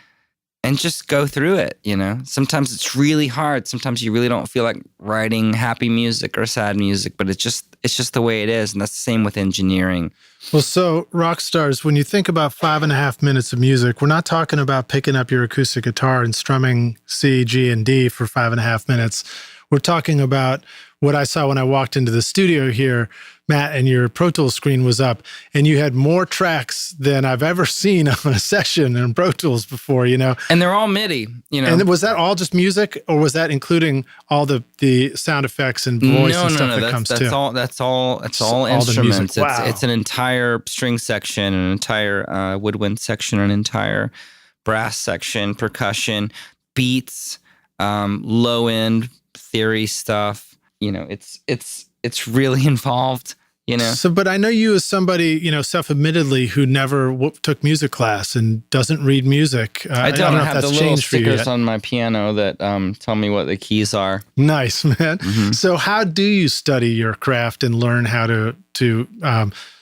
and just go through it, you know? Sometimes it's really hard. Sometimes you really don't feel like writing happy music or sad music, but it's just the way it is. And that's the same with engineering. Well, so rock stars, when you think about 5.5 minutes of music, we're not talking about picking up your acoustic guitar and strumming C, G, and D for 5.5 minutes. We're talking about what I saw when I walked into the studio here, Matt, and your Pro Tools screen was up, and you had more tracks than I've ever seen on a session in Pro Tools before, you know? And they're all MIDI, you know? And was that all just music, or was that including all the sound effects and voice and stuff that comes too? That's all instruments. Wow. It's an entire string section, an entire woodwind section, an entire brass section, percussion, beats, low end theory stuff. You know, it's really involved, you know. So, but I know you as somebody, you know, self-admittedly who never took music class and doesn't read music. I don't know have the little stickers on my piano that tell me what the keys are. Nice, man. Mm-hmm. So how do you study your craft and learn how to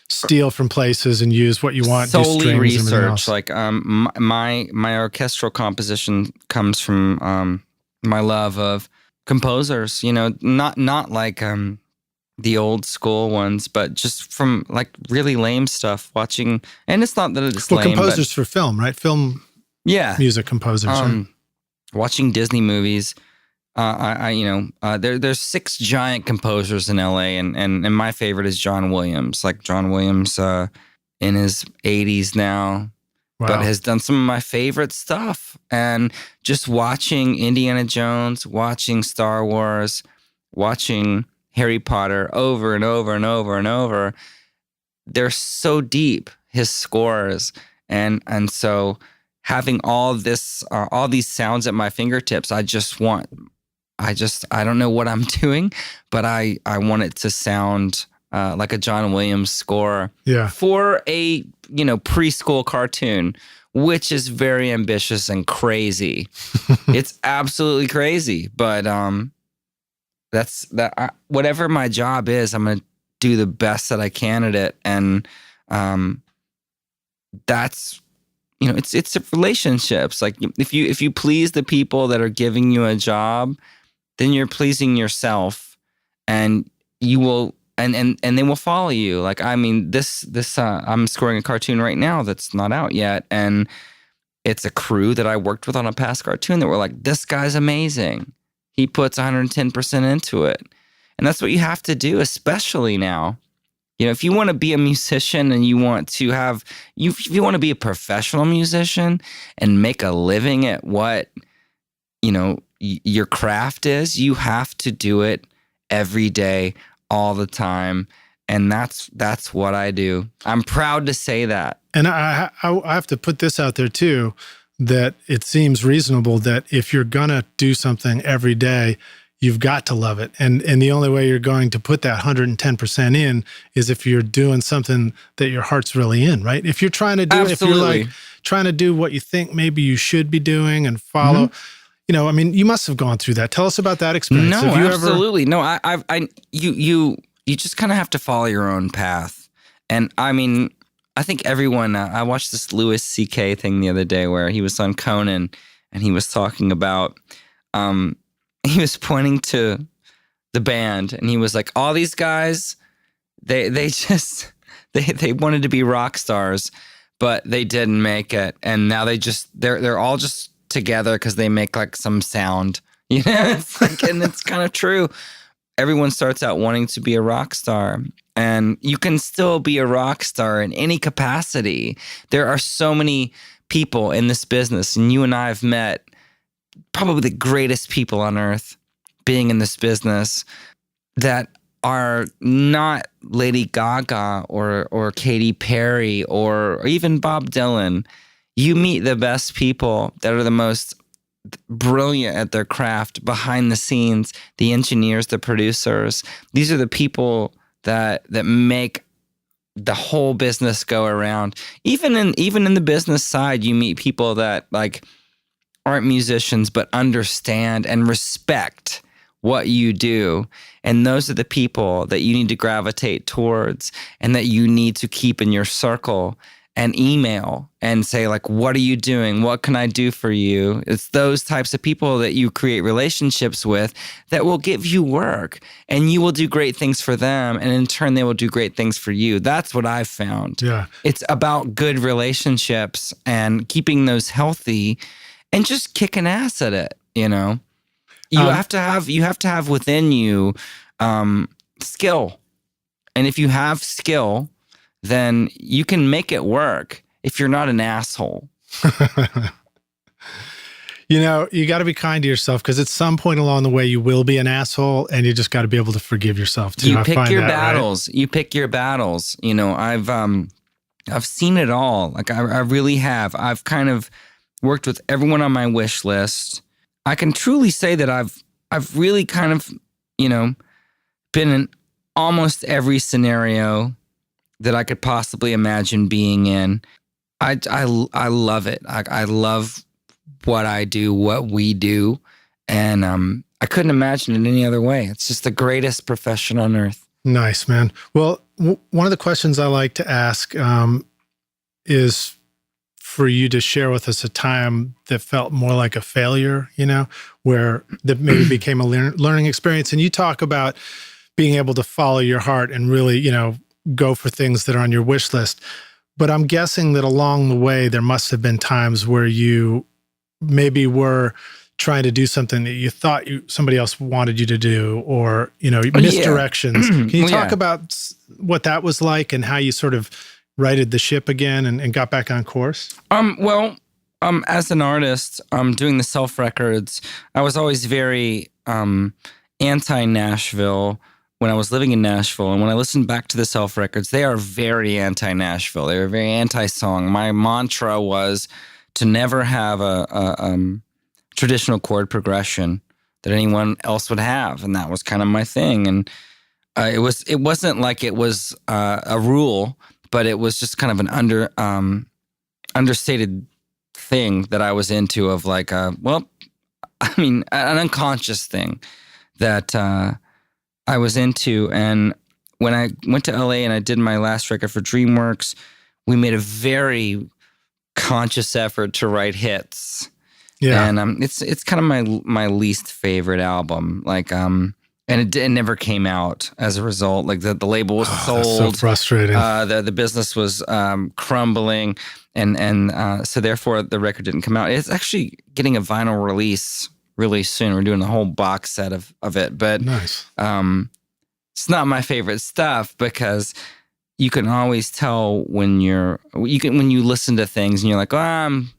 steal from places and use what you want? Solely research. Like my orchestral composition comes from my love of composers, you know, not like the old school ones, but just from like really lame stuff, watching, and it's not that it's lame. Composers for film, right? Film, music composers. Right? Watching Disney movies. There's 6 giant composers in LA, and my favorite is John Williams. Like John Williams, in his 80s now. Wow. But has done some of my favorite stuff. And just watching Indiana Jones, watching Star Wars, watching Harry Potter over and over and over and over, they're so deep, his scores. And so having all these sounds at my fingertips, I don't know what I'm doing, but I want it to sound like a John Williams score for a, you know, preschool cartoon, which is very ambitious and crazy. It's absolutely crazy, but whatever my job is, I'm going to do the best that I can at it. And that's, you know, it's relationships. Like if you please the people that are giving you a job, then you're pleasing yourself, and you will, and they will follow you. Like, I mean, this I'm scoring a cartoon right now that's not out yet, and it's a crew that I worked with on a past cartoon that were like, this guy's amazing. He puts 110% into it. And that's what you have to do, especially now. You know, if you want to be a musician and you want to have, if you want to be a professional musician and make a living at what, you know, your craft is, you have to do it every day, all the time. And that's what I do. I'm proud to say that. And I have to put this out there too, that it seems reasonable that if you're going to do something every day, you've got to love it. And the only way you're going to put that 110% in is if you're doing something that your heart's really in, right? If you're trying to do, Absolutely. If you're like trying to do what you think maybe you should be doing and follow, you know, I mean, you must have gone through that. Tell us about that experience. No, absolutely. No, you just kind of have to follow your own path. And I mean, I think everyone, I watched this Louis C.K. thing the other day where he was on Conan and he was talking about, he was pointing to the band and he was like, all these guys, they wanted to be rock stars, but they didn't make it. And now they're all just together because they make like some sound, you know, it's like, and it's kind of true. Everyone starts out wanting to be a rock star, and you can still be a rock star in any capacity. There are so many people in this business, and you and I have met probably the greatest people on earth being in this business that are not Lady Gaga or Katy Perry or even Bob Dylan. You meet the best people that are the most brilliant at their craft behind the scenes, the engineers, the producers. These are the people that make the whole business go around. Even in the business side, you meet people that like aren't musicians but understand and respect what you do. And those are the people that you need to gravitate towards and that you need to keep in your circle. and email and say like, what are you doing? What can I do for you? It's those types of people that you create relationships with that will give you work, and you will do great things for them. And in turn, they will do great things for you. That's what I've found. Yeah. It's about good relationships and keeping those healthy and just kicking ass at it. You know, you have to have within you skill. And if you have skill, then you can make it work if you're not an asshole. You know, you got to be kind to yourself, because at some point along the way, you will be an asshole, and you just got to be able to forgive yourself too. You pick your battles. Right? You pick your battles. You know, I've seen it all. Like I really have. I've kind of worked with everyone on my wish list. I can truly say that I've really kind of, you know, been in almost every scenario that I could possibly imagine being in. I love it. I love what I do, what we do, and I couldn't imagine it any other way. It's just the greatest profession on earth. Nice, man. Well, one of the questions I like to ask is for you to share with us a time that felt more like a failure, you know, where that maybe became a learning experience. And you talk about being able to follow your heart and really, you know, go for things that are on your wish list. But I'm guessing that along the way, there must have been times where you maybe were trying to do something that you thought somebody else wanted you to do, or, you know, misdirections. Can you talk about what that was like and how you sort of righted the ship again and got back on course? As an artist, doing the sElf records, I was always very anti-Nashville when I was living in Nashville. And when I listened back to the sElf records, they are very anti-Nashville. They were very anti-song. My mantra was to never have a traditional chord progression that anyone else would have. And that was kind of my thing. And it wasn't like it was a rule, but it was just kind of an understated thing that I was into, of like, an unconscious thing that I was into. And when I went to LA and I did my last record for Dreamworks, we made a very conscious effort to write hits. Yeah. And it's kind of my least favorite album. Like and it never came out as a result. Like the label was sold. That's so frustrating. The business was crumbling, and so therefore the record didn't come out. It's actually getting a vinyl release really soon. We're doing a whole box set of it, but nice. It's not my favorite stuff, because you can always tell when you listen to things and you're like, oh, I'm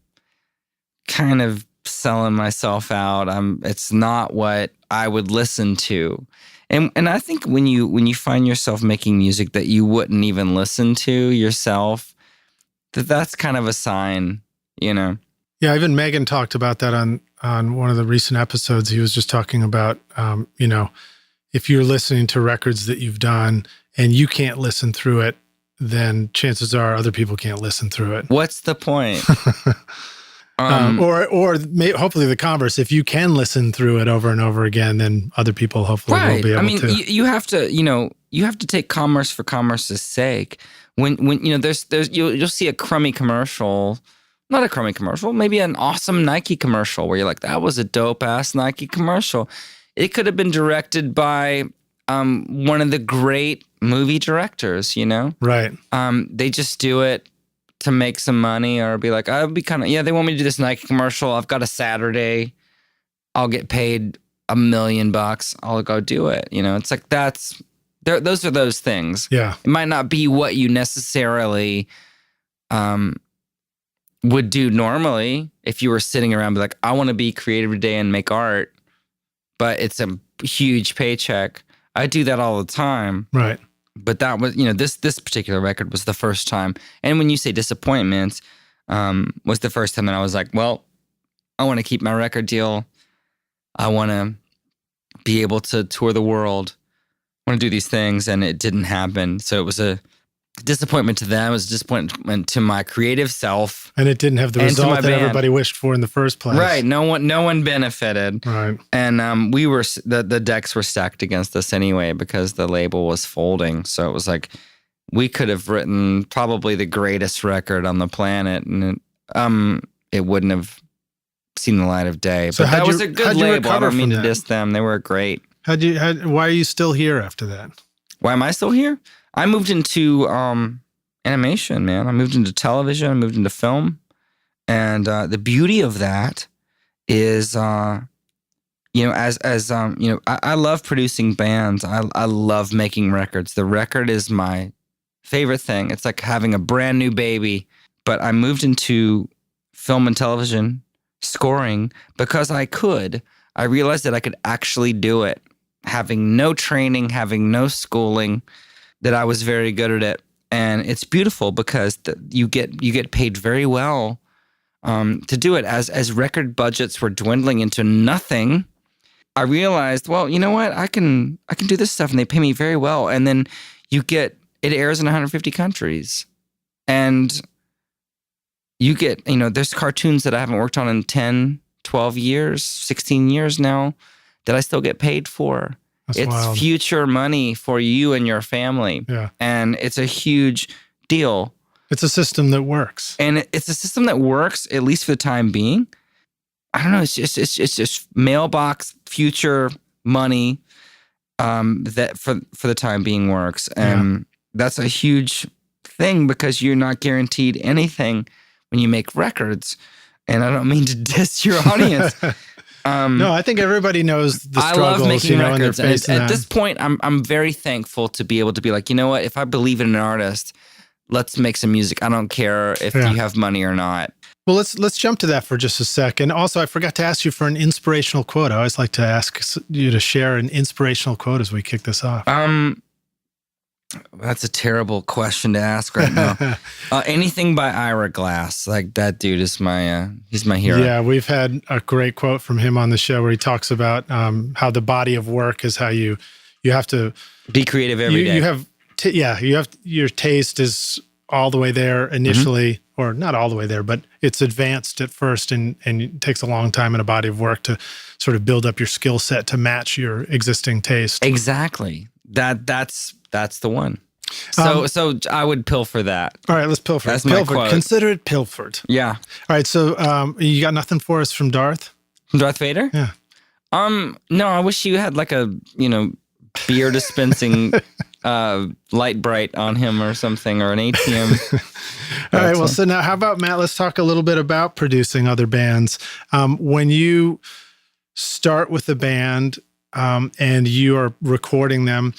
kind of selling myself out. It's not what I would listen to. And I think when you find yourself making music that you wouldn't even listen to yourself, that's kind of a sign, you know. Yeah, even Megan talked about that on one of the recent episodes. He was just talking about, you know, if you're listening to records that you've done and you can't listen through it, then chances are other people can't listen through it. What's the point? Or hopefully the converse. If you can listen through it over and over again, then other people hopefully will be able to. You have to take commerce for commerce's sake. When you know, you'll see a crummy commercial. Not a crummy commercial, maybe an awesome Nike commercial where you're like, that was a dope-ass Nike commercial. It could have been directed by one of the great movie directors, you know? Right. They just do it to make some money, or be like, I'll be kind of, they want me to do this Nike commercial. I've got a Saturday. I'll get paid $1 million. I'll go do it. You know, it's like those are those things. Yeah. It might not be what you necessarily would do normally if you were sitting around and be like, I want to be creative today and make art, but it's a huge paycheck. I do that all the time. Right. But that was, you know, this particular record was the first time. And when you say disappointment, was the first time that I was like, well, I want to keep my record deal. I want to be able to tour the world. I want to do these things, and it didn't happen. So it was a disappointment to them. It was a disappointment to my creative self. And it didn't have the result that everybody wished for in the first place. Right. No one benefited. Right. And the decks were stacked against us anyway, because the label was folding. So it was like, we could have written probably the greatest record on the planet, and it wouldn't have seen the light of day. So but that was a good label. I don't mean to diss them. They were great. Why are you still here after that? Why am I still here? I moved into animation, man. I moved into television. I moved into film. And the beauty of that is, I love producing bands. I love making records. The record is my favorite thing. It's like having a brand new baby. But I moved into film and television scoring because I could. I realized that I could actually do it, having no training, having no schooling, that I was very good at it. And it's beautiful because you get paid very well to do it. As record budgets were dwindling into nothing, I realized, well, you know what? I can do this stuff, and they pay me very well. And then it airs in 150 countries, and you get, there's cartoons that I haven't worked on in 10, 12 years, 16 years now that I still get paid for. It's wild. Future money for you and your family. Yeah. And it's a huge deal. It's a system that works. And it's a system that works, at least for the time being. I don't know. It's just mailbox future money that for the time being works. And that's a huge thing because you're not guaranteed anything when you make records. And I don't mean to diss your audience. No, I think everybody knows the struggles. I love making records. And at this point, I'm very thankful to be able to be like, you know what? If I believe in an artist, let's make some music. I don't care if you have money or not. Well, let's jump to that for just a sec. And also, I forgot to ask you for an inspirational quote. I always like to ask you to share an inspirational quote as we kick this off. That's a terrible question to ask right now. Anything by Ira Glass. Like, that dude is he's my hero. Yeah, we've had a great quote from him on the show where he talks about how the body of work is how you have to be creative every day. You have your taste is all the way there initially, or not all the way there, but it's advanced at first, and it takes a long time in a body of work to sort of build up your skill set to match your existing taste. Exactly. That's the one. So I would pilfer that. All right, let's pilfer. That's my quote. Consider it pilfered. Yeah. All right, so you got nothing for us from Darth? From Darth Vader? Yeah. No, I wish you had like a, beer dispensing light bright on him or something, or an ATM. All right, well, so now how about, Matt, let's talk a little bit about producing other bands. When you start with a band and you are recording them,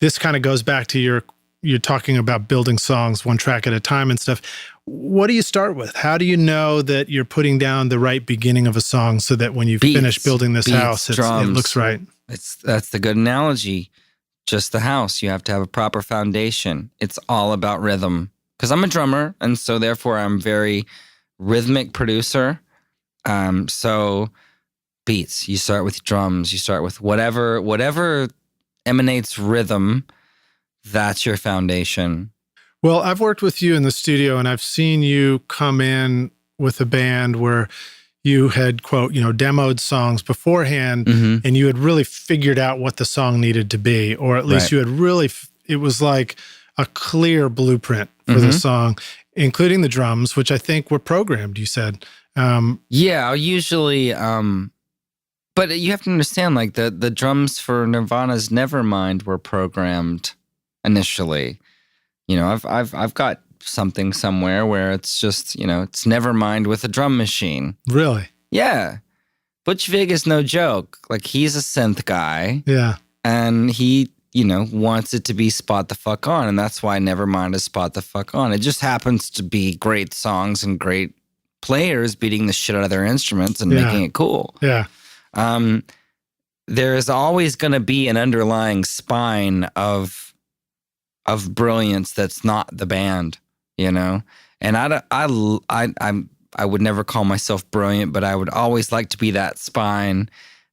this kind of goes back to you're talking about building songs one track at a time and stuff. What do you start with? How do you know that you're putting down the right beginning of a song so that when you finish building this house, it looks right? That's the good analogy. Just the house. You have to have a proper foundation. It's all about rhythm. Because I'm a drummer, and so therefore I'm very rhythmic producer. So beats. You start with drums. You start with whatever emanates rhythm. That's your foundation. Well, I've worked with you in the studio, and I've seen you come in with a band where you had, quote, demoed songs beforehand, and you had really figured out what the song needed to be, or at least you had really, it was like a clear blueprint for the song, including the drums, which I think were programmed, you said. Yeah, usually, but you have to understand, like, the drums for Nirvana's Nevermind were programmed initially. I've got something somewhere where it's just, it's Nevermind with a drum machine. Really? Yeah. Butch Vig is no joke. Like, he's a synth guy. Yeah. And he, wants it to be spot the fuck on. And that's why Nevermind is spot the fuck on. It just happens to be great songs and great players beating the shit out of their instruments and making it cool. Yeah. There is always going to be an underlying spine of brilliance that's not the band, and I would never call myself brilliant, but I would always like to be that spine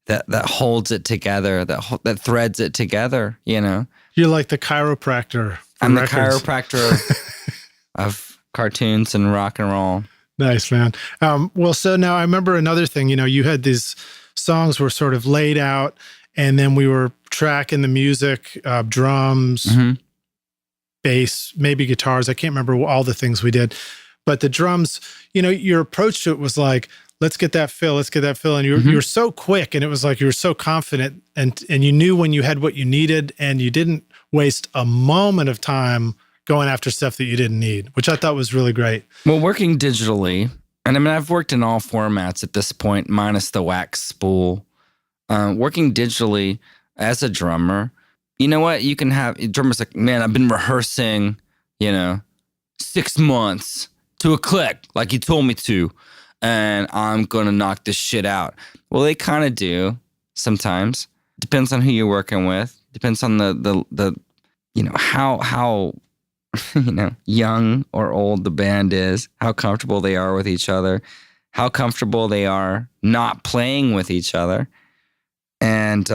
that holds it together, that threads it together. You're like the chiropractor. I'm the chiropractor of cartoons and rock and roll. Nice, man. Well, so now I remember another thing. You had these songs were sort of laid out, and then we were tracking the music, drums. bass, maybe guitars. I can't remember all the things we did. But the drums, your approach to it was like, let's get that fill. And you were so quick, and it was like you were so confident, and you knew when you had what you needed, and you didn't waste a moment of time going after stuff that you didn't need, which I thought was really great. Well, working digitally, and I mean, I've worked in all formats at this point, minus the wax spool. Working digitally as a drummer, you know what? You can have drummers like, man, I've been rehearsing, 6 months to a click, like you told me to, and I'm going to knock this shit out. Well, they kind of do sometimes. Depends on who you're working with. Depends on the how young or old the band is, how comfortable they are with each other, how comfortable they are not playing with each other. And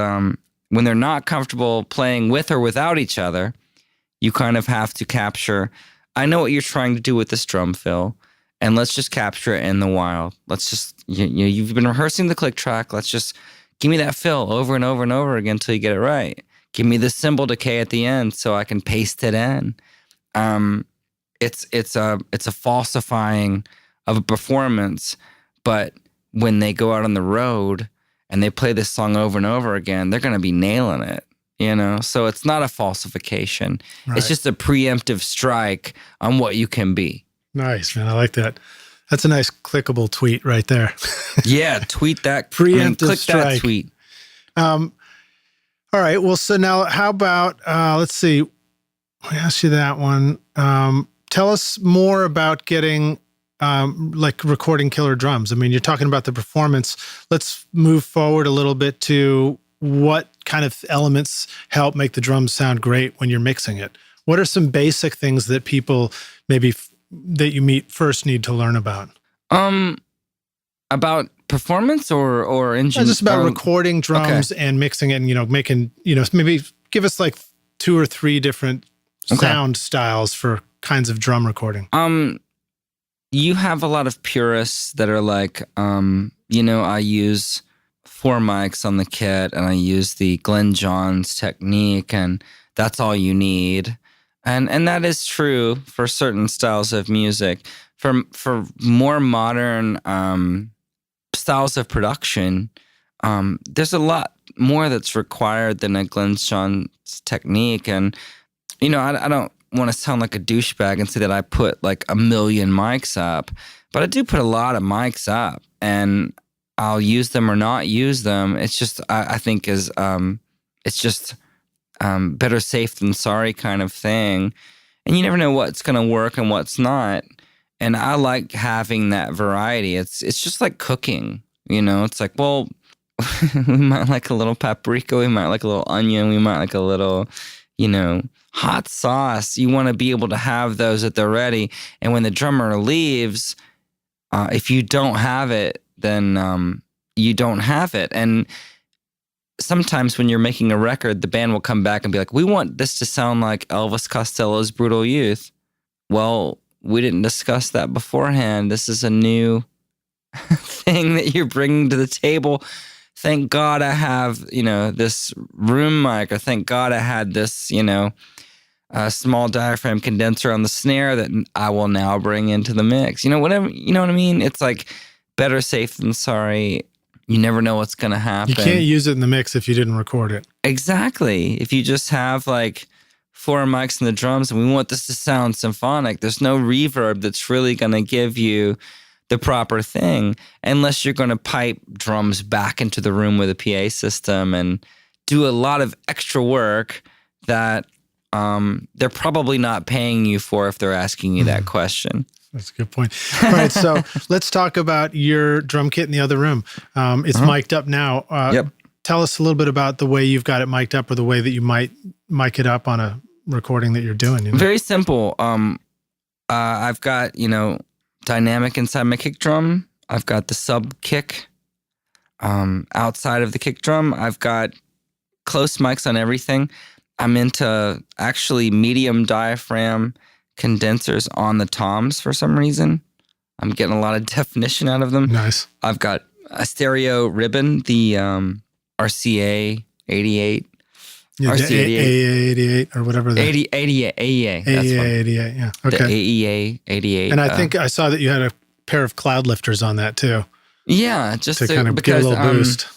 when they're not comfortable playing with or without each other, you kind of have to capture, I know what you're trying to do with this drum fill, and let's just capture it in the wild. Let's just, you've been rehearsing the click track. Let's just give me that fill over and over and over again until you get it right. Give me the cymbal decay at the end so I can paste it in. It's a falsifying of a performance, but when they go out on the road and they play this song over and over again, they're going to be nailing it, So it's not a falsification. Right. It's just a preemptive strike on what you can be. Nice, man. I like that. That's a nice clickable tweet right there. Yeah, tweet that. Preemptive click strike. That tweet. All right. Well, so now how about, let's see. I asked you that one. Tell us more about getting, recording killer drums. I mean, you're talking about the performance. Let's move forward a little bit to what kind of elements help make the drums sound great when you're mixing it. What are some basic things that people maybe that you meet first need to learn about? About performance or engine? Just about recording drums and mixing it and, making, maybe give us like 2 or 3 different sound styles for kinds of drum recording. You have a lot of purists that are like, I use 4 mics on the kit and I use the Glenn Johns technique and that's all you need. And that is true for certain styles of music. For more modern styles of production, there's a lot more that's required than a Glenn Johns technique. And, I don't want to sound like a douchebag and say that I put like 1 million mics up, but I do put a lot of mics up and I'll use them or not use them. It's just, I think it's just better safe than sorry kind of thing. And you never know what's going to work and what's not. And I like having that variety. It's just like cooking, it's like, well, we might like a little paprika. We might like a little onion. We might like a little, hot sauce. You want to be able to have those at the ready. And when the drummer leaves, if you don't have it, then you don't have it. And sometimes when you're making a record, the band will come back and be like, we want this to sound like Elvis Costello's Brutal Youth. Well, we didn't discuss that beforehand. This is a new thing that you're bringing to the table. Thank God I have, this room mic, or thank God I had this, small diaphragm condenser on the snare that I will now bring into the mix. Whatever, you know what I mean? It's like better safe than sorry. You never know what's going to happen. You can't use it in the mix if you didn't record it. Exactly. If you just have like 4 mics and the drums and we want this to sound symphonic, there's no reverb that's really going to give you the proper thing unless you're going to pipe drums back into the room with a PA system and do a lot of extra work that they're probably not paying you for if they're asking you that question. That's a good point. All right, so let's talk about your drum kit in the other room. It's mic'd up now. Yep. Tell us a little bit about the way you've got it mic'd up or the way that you might mic it up on a recording that you're doing. Very simple. I've got, dynamic inside my kick drum. I've got the sub kick outside of the kick drum. I've got close mics on everything. I'm into actually medium diaphragm condensers on the toms for some reason. I'm getting a lot of definition out of them. Nice. I've got a stereo ribbon, the RCA 88. Yeah, the RC88. AEA-88 or whatever. AEA. That's one. AEA-88, yeah. Okay. The AEA-88. And I think I saw that you had a pair of cloud lifters on that too. Yeah, just to kind of because, give a little boost.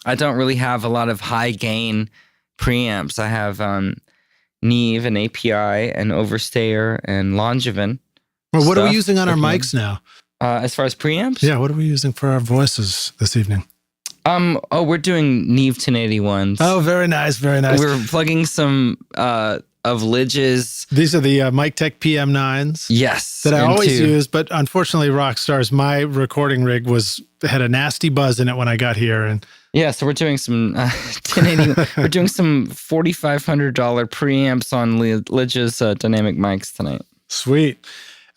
I don't really have a lot of high gain preamps. I have Neve and API and Overstayer and Longevin. Well, what are we using on our mics now? As far as preamps? Yeah, what are we using for our voices this evening? We're doing Neve 1081s. Oh, very nice, very nice. We're plugging some of Lidge's. These are the Mic Tech PM9s. Yes. That I always use, but unfortunately, Rockstar's, my recording rig had a nasty buzz in it when I got here. And yeah, so we're doing some 1080. We're doing some $4,500 preamps on Lidge's dynamic mics tonight. Sweet.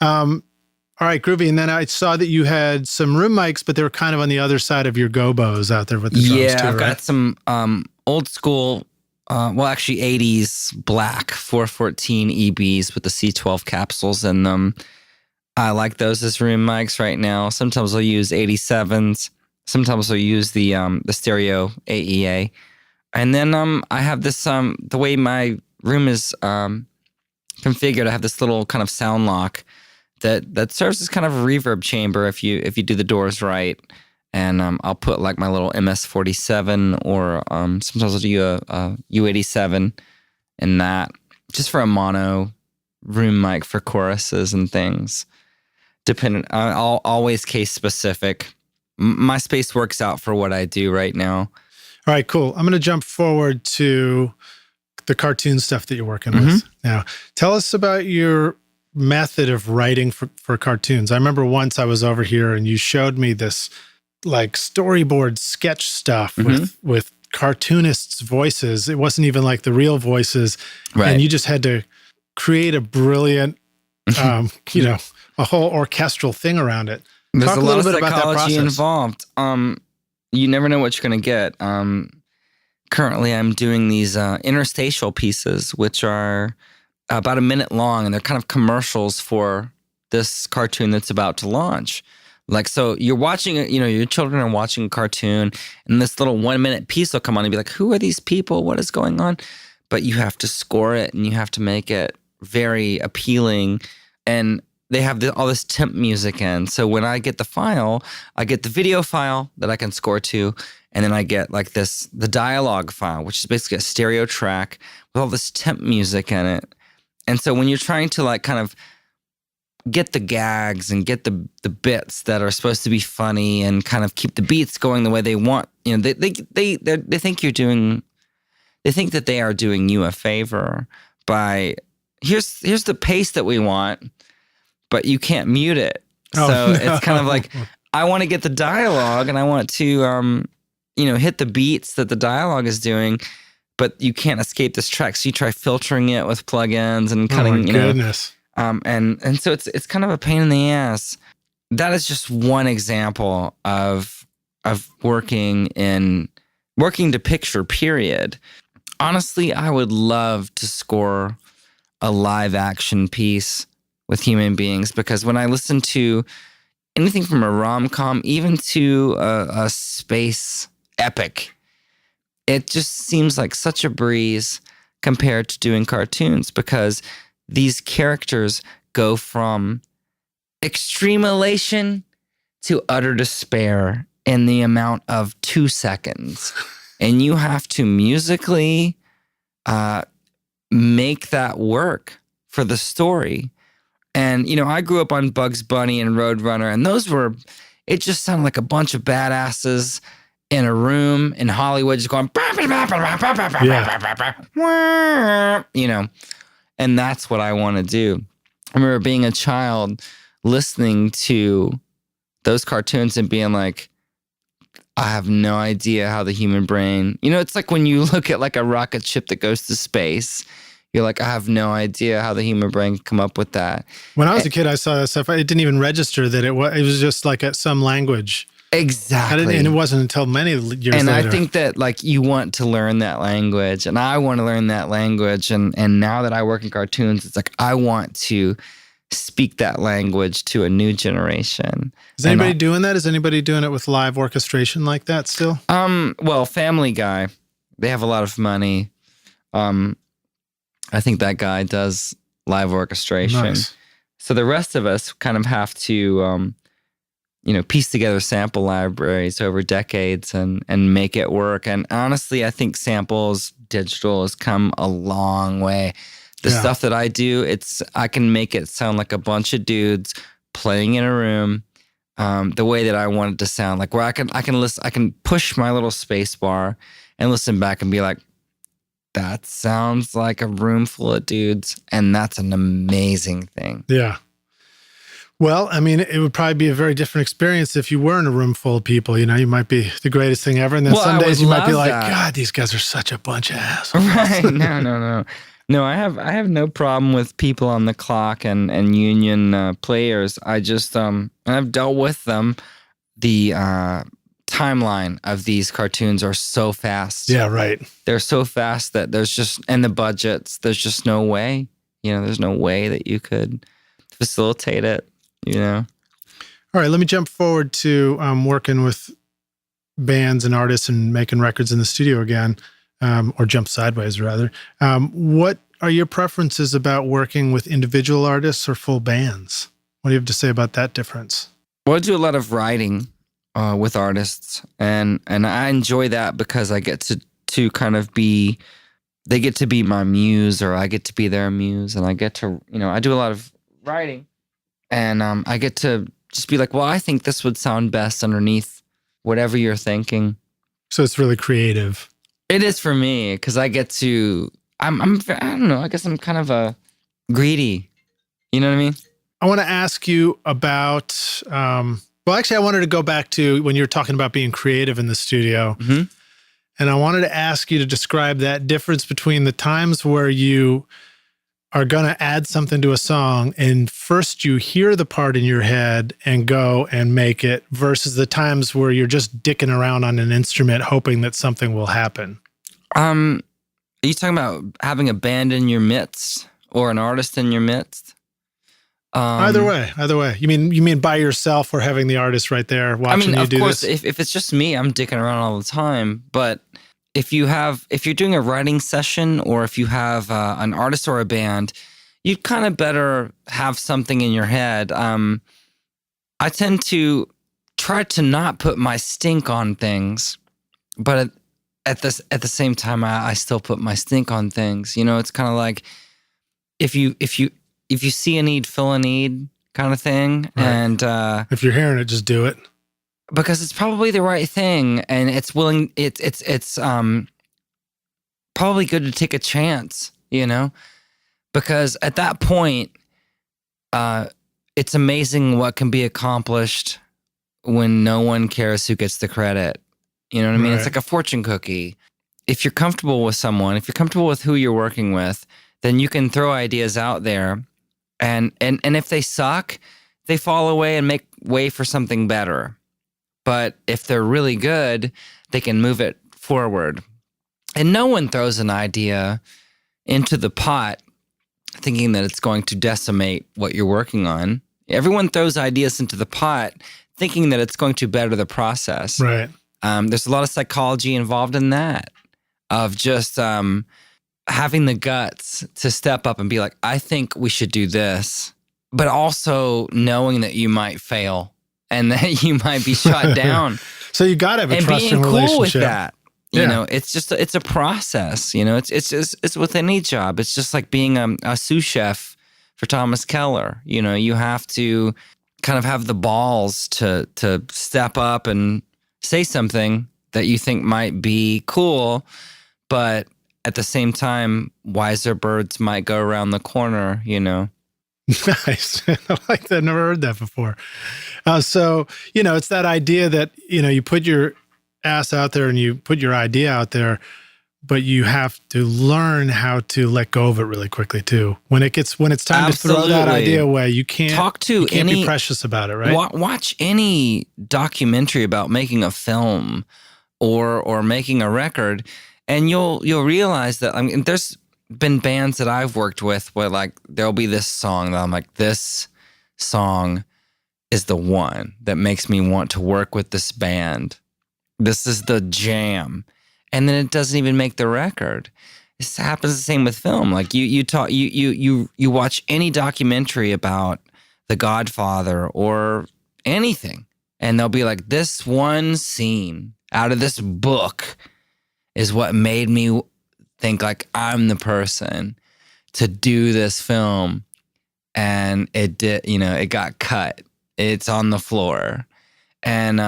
All right, groovy. And then I saw that you had some room mics, but they were kind of on the other side of your gobos out there with the drums too, I've right? got some old school, actually 80s black 414 EBs with the C12 capsules in them. I like those as room mics right now. Sometimes I'll use 87s. Sometimes I'll use the stereo AEA. And then I have this, the way my room is configured, I have this little kind of sound lock that serves as kind of a reverb chamber if you do the doors right. And I'll put like my little MS-47 or sometimes I'll do a U87 in that, just for a mono room mic for choruses and things. Always case specific. My space works out for what I do right now. All right, cool. I'm going to jump forward to the cartoon stuff that you're working with now. Tell us about your method of writing for cartoons. I remember once I was over here and you showed me this like storyboard sketch stuff with cartoonists' voices. It wasn't even like the real voices. Right. And you just had to create a brilliant, a whole orchestral thing around it. There's Talk a a lot little of bit about that psychology process. involved. You never know what you're going to get. Currently, I'm doing these interstitial pieces, which are about a minute long, and they're kind of commercials for this cartoon that's about to launch. Like, so you're watching it, your children are watching a cartoon, and this little 1 minute piece will come on and be like, who are these people? What is going on? But you have to score it, and you have to make it very appealing. And they have all this temp music in. So when I get the file, I get the video file that I can score to, and then I get like the dialogue file, which is basically a stereo track with all this temp music in it. And so when you're trying to like kind of get the gags and get the bits that are supposed to be funny and kind of keep the beats going the way they want, they think that they are doing you a favor by here's the pace that we want, but you can't mute it. It's kind of like, I want to get the dialogue and I want to hit the beats that the dialogue is doing, but you can't escape this track. So you try filtering it with plugins and cutting, oh my goodness. And so it's kind of a pain in the ass. That is just one example of working to picture, period. Honestly, I would love to score a live action piece with human beings, because when I listen to anything from a rom-com, even to a space epic, it just seems like such a breeze compared to doing cartoons, because these characters go from extreme elation to utter despair in the amount of 2 seconds. And you have to musically make that work for the story. And, I grew up on Bugs Bunny and Roadrunner, and it just sounded like a bunch of badasses in a room in Hollywood just going, and that's what I want to do. I remember being a child listening to those cartoons and being like, I have no idea how the human brain, it's like when you look at like a rocket ship that goes to space, you're like, I have no idea how the human brain can come up with that. When I was a kid, I saw that stuff. It didn't even register that it was just like some language. Exactly. And it wasn't until many years later. And I think that like you want to learn that language, and I want to learn that language. And now that I work in cartoons, it's like I want to speak that language to a new generation. Is anybody doing that? Is anybody doing it with live orchestration like that still? Well, Family Guy, they have a lot of money. I think that guy does live orchestration. Nice. So the rest of us kind of have to, piece together sample libraries over decades and make it work. And honestly, I think samples, digital has come a long way. The stuff that I do, I can make it sound like a bunch of dudes playing in a room, the way that I want it to sound. Like where I can listen, I can push my little space bar and listen back and be like, that sounds like a room full of dudes, and that's an amazing thing. Yeah. Well, I mean, it would probably be a very different experience if you were in a room full of people. You might be the greatest thing ever, and then some days you might be like, God, these guys are such a bunch of assholes. Right? No. I have no problem with people on the clock and union players. I just I've dealt with them. The timeline of these cartoons are so fast. Yeah, right. They're so fast that and the budgets, there's just no way, there's no way that you could facilitate it, All right, let me jump forward to working with bands and artists and making records in the studio again, or jump sideways rather. What are your preferences about working with individual artists or full bands? What do you have to say about that difference? Well, I do a lot of writing with artists, and I enjoy that because I get to kind of they get to be my muse, or I get to be their muse, and I get to, I do a lot of writing, and I get to just be like, well, I think this would sound best underneath whatever you're thinking. So it's really creative. It is for me, because I get to, I don't know, I guess I'm kind of a greedy, you know what I mean? I want to ask you about, well, actually, I wanted to go back to when you were talking about being creative in the studio. Mm-hmm. And I wanted to ask you to describe that difference between the times where you are going to add something to a song and first you hear the part in your head and go and make it, versus the times where you're just dicking around on an instrument hoping that something will happen. Are you talking about having a band in your midst or an artist in your midst? Either way. You mean by yourself or having the artist right there watching you do this? Of course, if it's just me, I'm dicking around all the time. But if you're doing a writing session, or if you have an artist or a band, you kind of better have something in your head. I tend to try to not put my stink on things, but at the same time, I still put my stink on things. It's kind of like if you see a need, fill a need kind of thing. Right. And if you're hearing it, just do it. Because it's probably the right thing, and it's probably good to take a chance, because at that point, it's amazing what can be accomplished when no one cares who gets the credit. You know what I mean? Right. It's like a fortune cookie. If you're comfortable with someone, if you're comfortable with who you're working with, then you can throw ideas out there. And if they suck, they fall away and make way for something better. But if they're really good, they can move it forward. And no one throws an idea into the pot thinking that it's going to decimate what you're working on. Everyone throws ideas into the pot thinking that it's going to better the process. Right. There's a lot of psychology involved in that, of just having the guts to step up and be like, I think we should do this, but also knowing that you might fail and that you might be shot down. So you got to have a trusting relationship. And being cool with that. It's a process, it's with any job. It's just like being a sous chef for Thomas Keller. You have to kind of have the balls to step up and say something that you think might be cool, but at the same time, wiser birds might go around the corner, Nice. I like that. Never heard that before. So, it's that idea that, you put your ass out there and you put your idea out there, but you have to learn how to let go of it really quickly too. When it's time Absolutely. to throw that idea away, you can't be precious about it, right? Watch any documentary about making a film or making a record, and you'll realize that, there's been bands that I've worked with where like there'll be this song that I'm like, this song is the one that makes me want to work with this band. This is the jam. And then it doesn't even make the record. This happens the same with film. Like you watch any documentary about The Godfather or anything, and they'll be like, this one scene out of this book is what made me think like I'm the person to do this film. And it did, it got cut. It's on the floor. And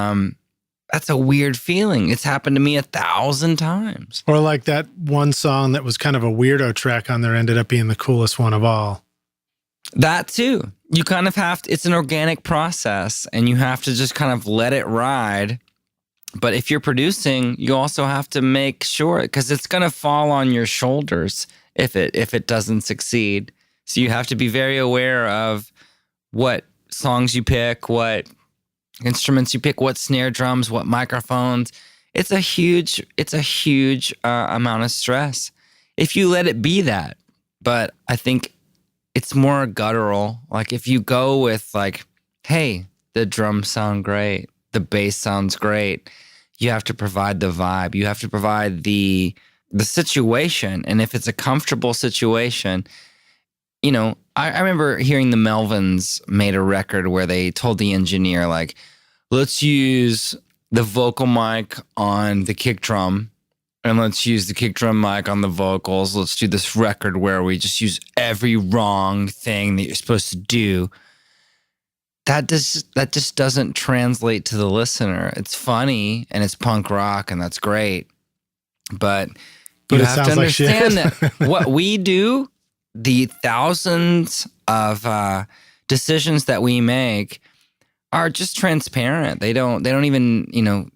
that's a weird feeling. It's happened to me 1,000 times. Or like that one song that was kind of a weirdo track on there ended up being the coolest one of all. That too. You kind of have to, it's an organic process and you have to just kind of let it ride. But if you're producing, you also have to make sure, because it's going to fall on your shoulders if it doesn't succeed. So you have to be very aware of what songs you pick, what instruments you pick, what snare drums, what microphones. It's a huge amount of stress if you let it be that. But I think it's more guttural. Like if you go with like, hey, the drums sound great, the bass sounds great, you have to provide the vibe. You have to provide the situation. And if it's a comfortable situation, I remember hearing the Melvins made a record where they told the engineer, like, let's use the vocal mic on the kick drum and let's use the kick drum mic on the vocals. Let's do this record where we just use every wrong thing that you're supposed to do. That just doesn't translate to the listener. It's funny and it's punk rock and that's great. But you have to understand that what we do, the thousands of decisions that we make are just transparent. They don't even,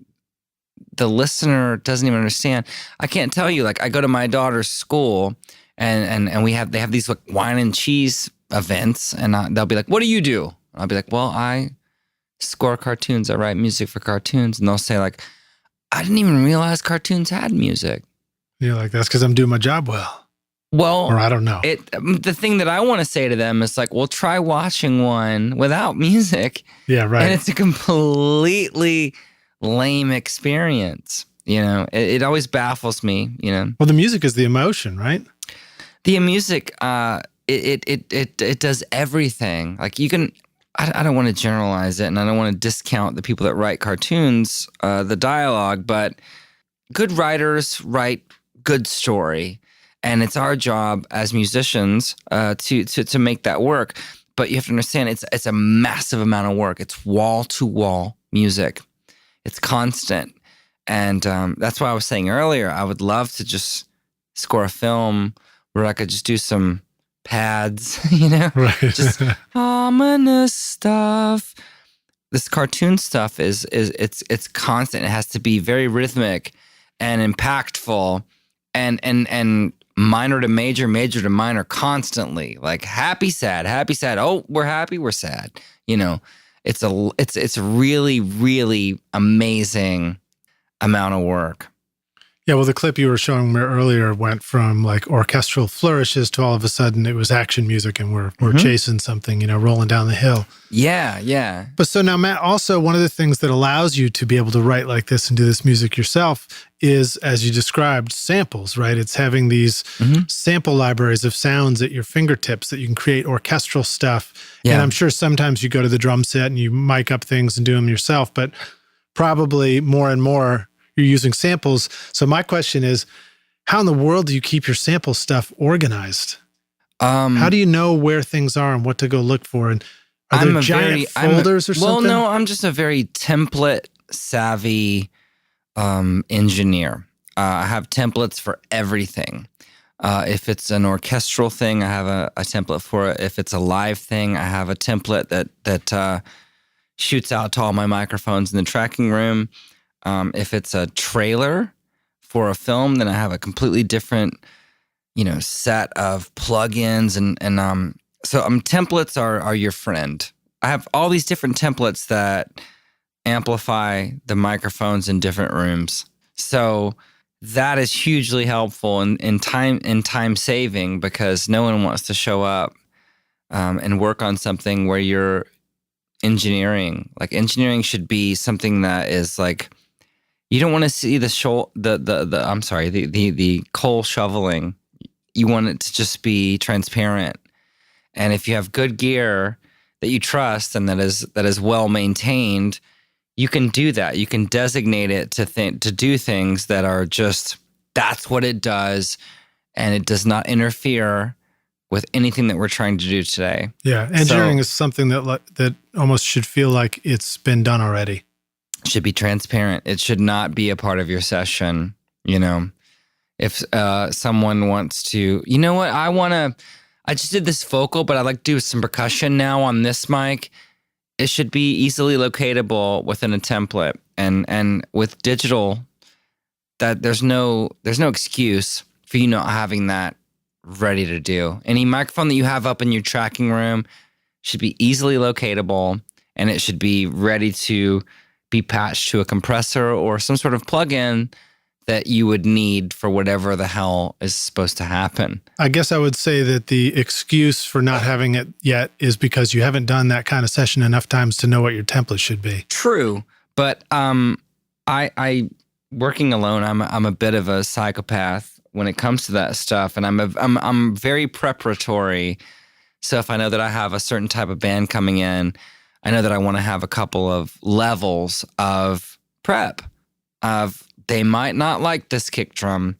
the listener doesn't even understand. I can't tell you, like I go to my daughter's school and they have these like wine and cheese events and they'll be like, what do you do? I'll be like, well, I score cartoons. I write music for cartoons. And they'll say like, I didn't even realize cartoons had music. You're like, that's because I'm doing my job well. Well, or I don't know. The thing that I want to say to them is like, well, try watching one without music. Yeah, right. And it's a completely lame experience. It always baffles me, Well, the music is the emotion, right? The music, it does everything. Like you can, I don't want to generalize it and I don't want to discount the people that write cartoons, the dialogue, but good writers write good story. And it's our job as musicians to make that work. But you have to understand it's a massive amount of work. It's wall-to-wall music. It's constant. And that's why I was saying earlier, I would love to just score a film where I could just do some pads, right. Just ominous stuff. This cartoon stuff it's constant. It has to be very rhythmic and impactful and minor to major, major to minor constantly. Like happy, sad. Oh, we're happy, we're sad. It's a really, really amazing amount of work. Yeah, well, the clip you were showing me earlier went from like orchestral flourishes to all of a sudden it was action music and we're chasing something, rolling down the hill. Yeah, yeah. But so now, Matt, also one of the things that allows you to be able to write like this and do this music yourself is, as you described, samples, right? It's having these sample libraries of sounds at your fingertips that you can create orchestral stuff. Yeah. And I'm sure sometimes you go to the drum set and you mic up things and do them yourself, but probably more and more you're using samples. So my question is, how in the world do you keep your sample stuff organized? How do you know where things are and what to go look for? And are there giant folders or something? Well, no, I'm just a very template savvy engineer. I have templates for everything. If it's an orchestral thing, I have a template for it. If it's a live thing, I have a template that shoots out to all my microphones in the tracking room. If it's a trailer for a film, then I have a completely different, set of plugins and templates are your friend. I have all these different templates that amplify the microphones in different rooms. So that is hugely helpful in time saving because no one wants to show up and work on something where you're engineering. Like engineering should be something that is like, you don't want to see the coal shoveling you want it to just be transparent. And if you have good gear that you trust and that is well maintained, you can do that. You can designate it to do things that are just, that's what it does, and it does not interfere with anything that we're trying to do today. Yeah, engineering is something that almost should feel like it's been done already. It should be transparent. It should not be a part of your session. If someone wants to, you know what, I just did this vocal, but I'd like to do some percussion now on this mic. It should be easily locatable within a template, and with digital, that there's no excuse for you not having that ready to do. Any microphone that you have up in your tracking room should be easily locatable, and it should be ready to be patched to a compressor or some sort of plug-in that you would need for whatever the hell is supposed to happen. I guess I would say that the excuse for not having it yet is because you haven't done that kind of session enough times to know what your template should be. True, but I working alone, I'm a bit of a psychopath when it comes to that stuff, and I'm very preparatory. So if I know that I have a certain type of band coming in, I know that I want to have a couple of levels of prep of, they might not like this kick drum.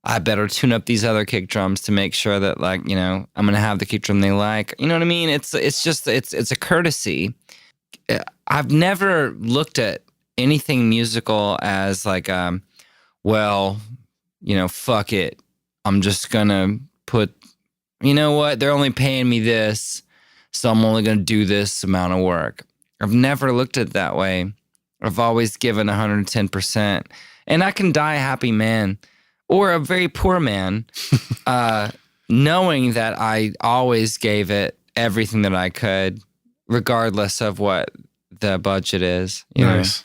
I better tune up these other kick drums to make sure that, I'm going to have the kick drum they like. You know what I mean? It's a courtesy. I've never looked at anything musical as fuck it. I'm just going to put, you know what? They're only paying me this, so I'm only going to do this amount of work. I've never looked at it that way. I've always given 110%. And I can die a happy man or a very poor man, knowing that I always gave it everything that I could, regardless of what the budget is. Nice.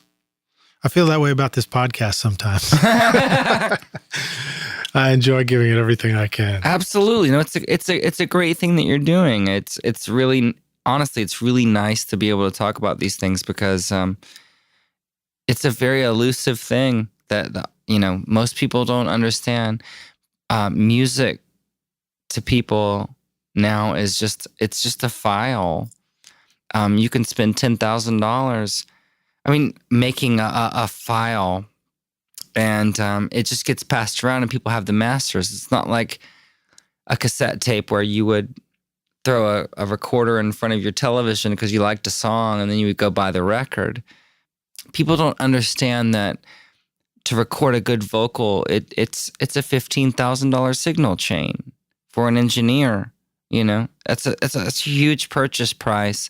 I feel that way about this podcast sometimes. I enjoy giving it everything I can. Absolutely. It's a great thing that you're doing. It's really, honestly, it's really nice to be able to talk about these things because it's a very elusive thing that most people don't understand. Music to people now is just a file. You can spend $10,000, making a file, and it just gets passed around, and people have the masters. It's not like a cassette tape where you would throw a recorder in front of your television because you liked a song, and then you would go buy the record. People don't understand that to record a good vocal, it's a $15,000 signal chain for an engineer. It's a huge purchase price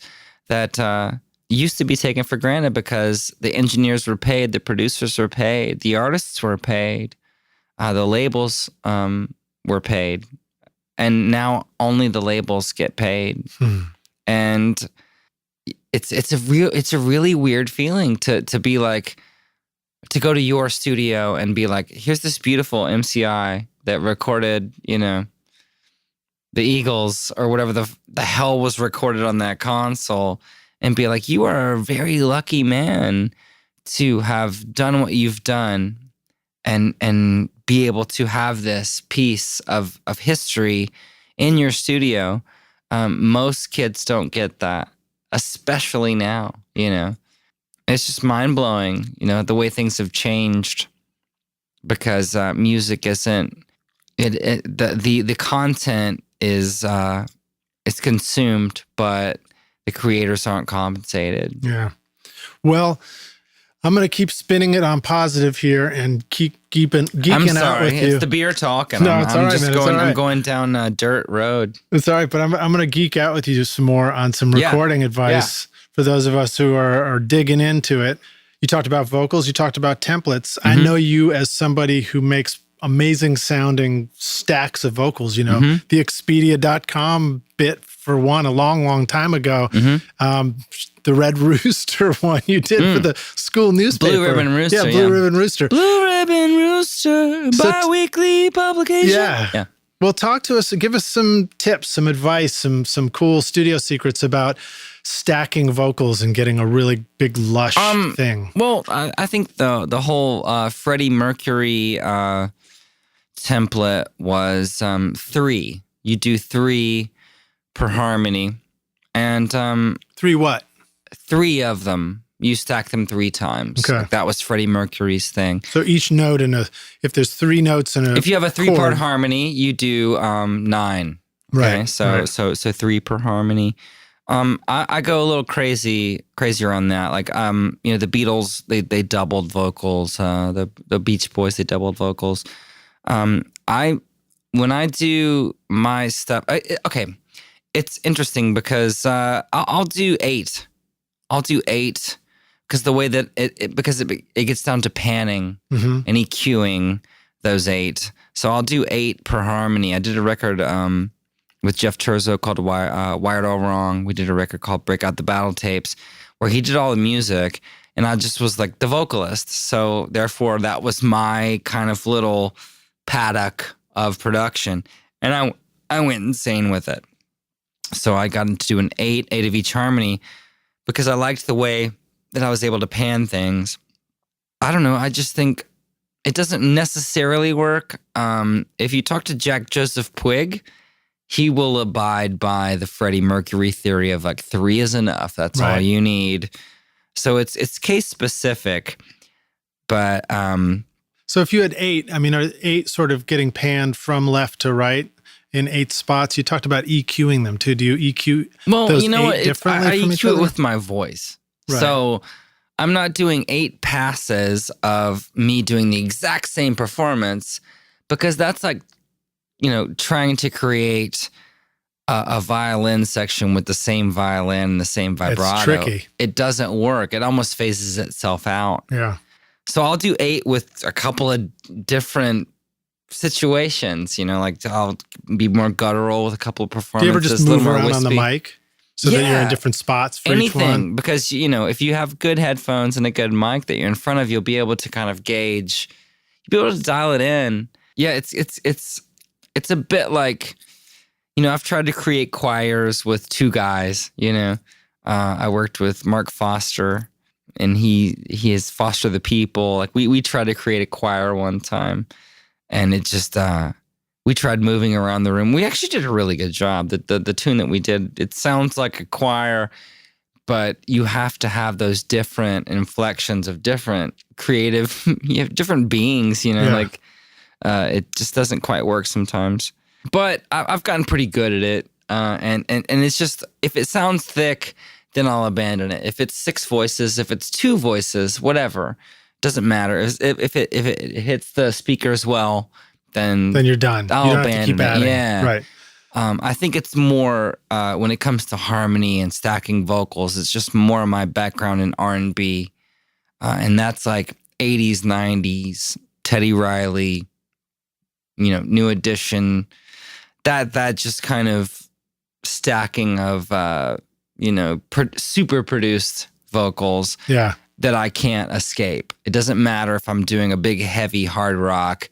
that used to be taken for granted because the engineers were paid, the producers were paid, the artists were paid, the labels were paid, and now only the labels get paid. And it's a really weird feeling to be like, to go to your studio and be like, here's this beautiful MCI that recorded, the Eagles or whatever the hell was recorded on that console, and be like, you are a very lucky man to have done what you've done and be able to have this piece of history in your studio. Most kids don't get that, especially now, It's just mind-blowing, the way things have changed, because music isn't, the content is, it's consumed, but the creators aren't compensated. Yeah. Well, I'm going to keep spinning it on positive here and keep geeking out with you. It's the beer talking. No, it's all right, man. I'm going down a dirt road. It's all right, but I'm going to geek out with you some more on some recording advice for those of us who are digging into it. You talked about vocals. You talked about templates. Mm-hmm. I know you as somebody who makes amazing sounding stacks of vocals, the Expedia.com bit for one a long, long time ago. Mm-hmm. The Red Rooster one you did for the school newspaper. Blue Ribbon Rooster. Yeah, Blue Ribbon Rooster. Blue Ribbon Rooster, bi-weekly publication. Yeah. Well, talk to us, give us some tips, some advice, some cool studio secrets about stacking vocals and getting a really big lush thing. Well, I think the whole Freddie Mercury template was 3. You do 3 per harmony. And 3 what? 3 of them. You stack them 3 times. Okay. Like that was Freddie Mercury's thing. So each note if there's 3 notes in a if you have a 3-part chord, harmony, you do 9. Right. Okay? So 3 per harmony. I go a little crazier on that. Like the Beatles, they doubled vocals. The Beach Boys, they doubled vocals. When I do my stuff, okay, it's interesting because I'll do 8. I'll do 8 because the way that it gets down to panning and EQing those 8. So I'll do 8 per harmony. I did a record with Jeff Turzo called Wired All Wrong. We did a record called Break Out the Battle Tapes where he did all the music and I just was like the vocalist. So therefore that was my kind of little paddock of production. And I went insane with it. So I got into doing 8 of each harmony because I liked the way that I was able to pan things. I don't know. I just think it doesn't necessarily work. If you talk to Jack Joseph Puig, he will abide by the Freddie Mercury theory of like 3 is enough. That's all you need. So it's case specific. But so if you had 8, I mean, are 8 sort of getting panned from left to right in 8 spots? You talked about EQing them too. Do you EQ those 8 differently I from each EQ other? it with my voice. Right. So I'm not doing 8 passes of me doing the exact same performance because that's like, trying to create a violin section with the same violin and the same vibrato. It's tricky. It doesn't work. It almost phases itself out. Yeah. So I'll do 8 with a couple of different situations, like I'll be more guttural with a couple of performances. Do you ever just move around on the mic so that you're in different spots for each one? Anything, because, if you have good headphones and a good mic that you're in front of, you'll be able to kind of gauge, you'll be able to dial it in. Yeah, it's a bit like, I've tried to create choirs with 2 guys, I worked with Mark Foster and he is Foster the People. Like we tried to create a choir one time and it just, we tried moving around the room. We actually did a really good job. The tune that we did, it sounds like a choir, but you have to have those different inflections of different creative, you have different beings, it just doesn't quite work sometimes. But I've gotten pretty good at it. And it's just, if it sounds thick, then I'll abandon it. If it's 6 voices, if it's 2 voices, whatever, doesn't matter. If it hits the speakers well, then you're done. I'll abandon it. Yeah. Right. I think it's more when it comes to harmony and stacking vocals, it's just more of my background in R&B. And that's like 80s, 90s, Teddy Riley, New Edition, that just kind of stacking of, super produced vocals that I can't escape. It doesn't matter if I'm doing a big, heavy, hard rock,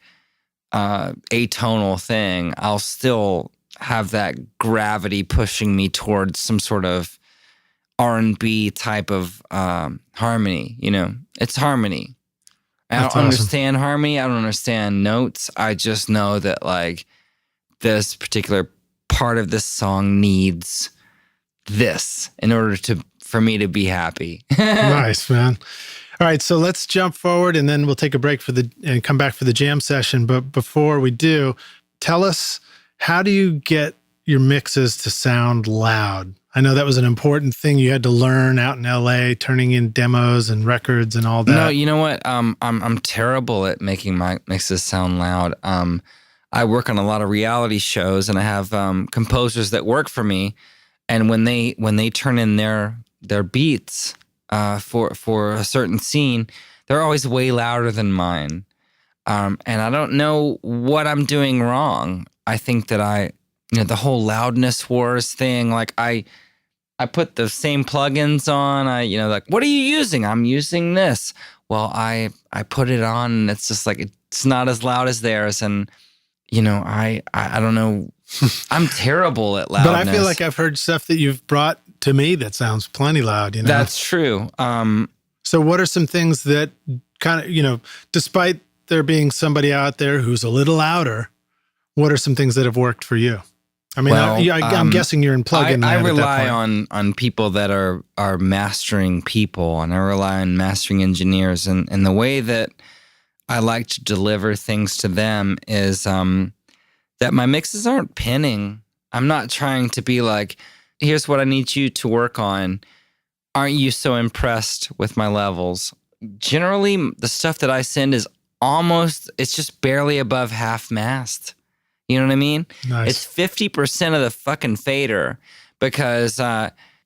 atonal thing. I'll still have that gravity pushing me towards some sort of R&B type of harmony. It's harmony. I don't understand harmony. I don't understand notes. I just know that like this particular part of this song needs this in order for me to be happy. Nice, man. All right, so let's jump forward and then we'll take a break and come back for the jam session. But before we do, tell us, how do you get your mixes to sound loud? I know that was an important thing you had to learn out in LA, turning in demos and records and all that. No, you know what? I'm terrible at making my mixes sound loud. I work on a lot of reality shows and I have composers that work for me. And when they turn in their beats for a certain scene, they're always way louder than mine. And I don't know what I'm doing wrong. I think that the whole loudness wars thing, like I put the same plugins on. Like, what are you using? I'm using this. Well, I put it on and it's just like, it's not as loud as theirs. And, I don't know. I'm terrible at loudness. But I feel like I've heard stuff that you've brought to me that sounds plenty loud, That's true. So what are some things that kind of, despite there being somebody out there who's a little louder, what are some things that have worked for you? I mean, I'm guessing you're in plug-in. I rely on people that are mastering people, and I rely on mastering engineers. And the way that I like to deliver things to them is that my mixes aren't pinning. I'm not trying to be like, here's what I need you to work on. Aren't you so impressed with my levels? Generally, the stuff that I send is it's just barely above half mast. You know what I mean? Nice. It's 50% of the fucking fader, because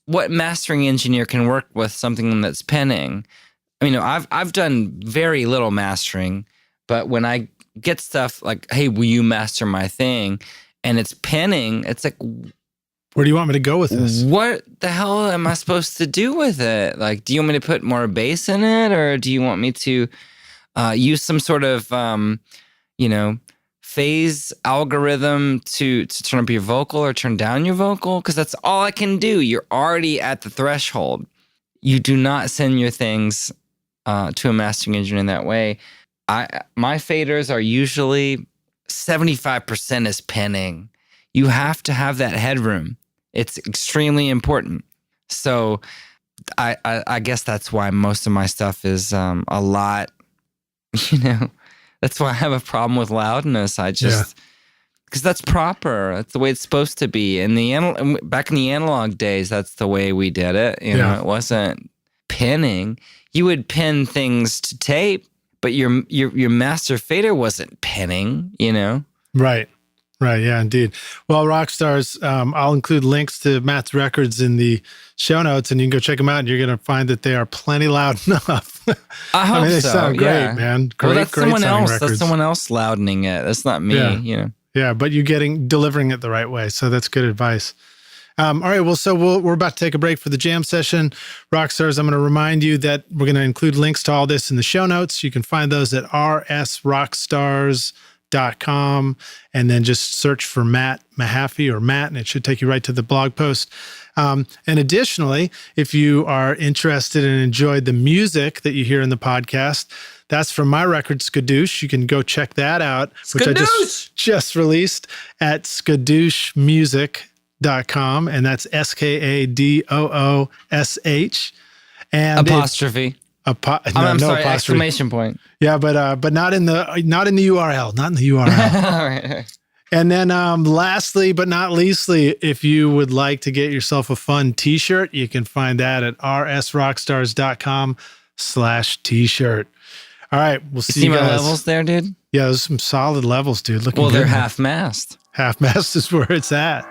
what mastering engineer can work with something that's pinning? I mean, I've done very little mastering, but when I get stuff like, hey, will you master my thing? And it's pinning, it's like, where do you want me to go with this? What the hell am I supposed to do with it? Like, do you want me to put more bass in it? Or do you want me to use some sort of, phase algorithm to turn up your vocal or turn down your vocal? Because that's all I can do. You're already at the threshold. You do not send your things to a mastering engineer in that way. My faders are usually 75% is pinning. You have to have that headroom. It's extremely important. So I guess that's why most of my stuff is a lot, that's why I have a problem with loudness. Because that's proper. That's the way it's supposed to be. Back in the analog days, that's the way we did it. It wasn't pinning. You would pin things to tape, but your master fader wasn't pinning, Right. Right. Yeah, indeed. Well, Rockstars, I'll include links to Matt's records in the show notes, and you can go check them out, and you're going to find that they are plenty loud enough. I hope they so. sound great, man. Great, that's great someone else. records. That's someone else loudening it. That's not me, Yeah, but you're delivering it the right way. So that's good advice. All right. Well, we're about to take a break for the jam session. Rockstars, I'm going to remind you that we're going to include links to all this in the show notes. You can find those at RSRockstars.com, and then just search for Matt Mahaffey or Matt, and it should take you right to the blog post. And additionally, if you are interested and enjoyed the music that you hear in the podcast, that's from my record, Skadoosh. You can go check that out, which I just released at skadooshmusic.com, and that's SKADOOSH. And apostrophe. I'm sorry, apostrophe. exclamation point. Yeah, but not in the URL. Not in the URL. All right. And then lastly, but not leastly, if you would like to get yourself a fun T-shirt, you can find that at rsrockstars.com/T-shirt. All right, we'll see you guys. See my levels there, dude? Yeah, there's some solid levels, dude. They're half-mast. Half-mast is where it's at.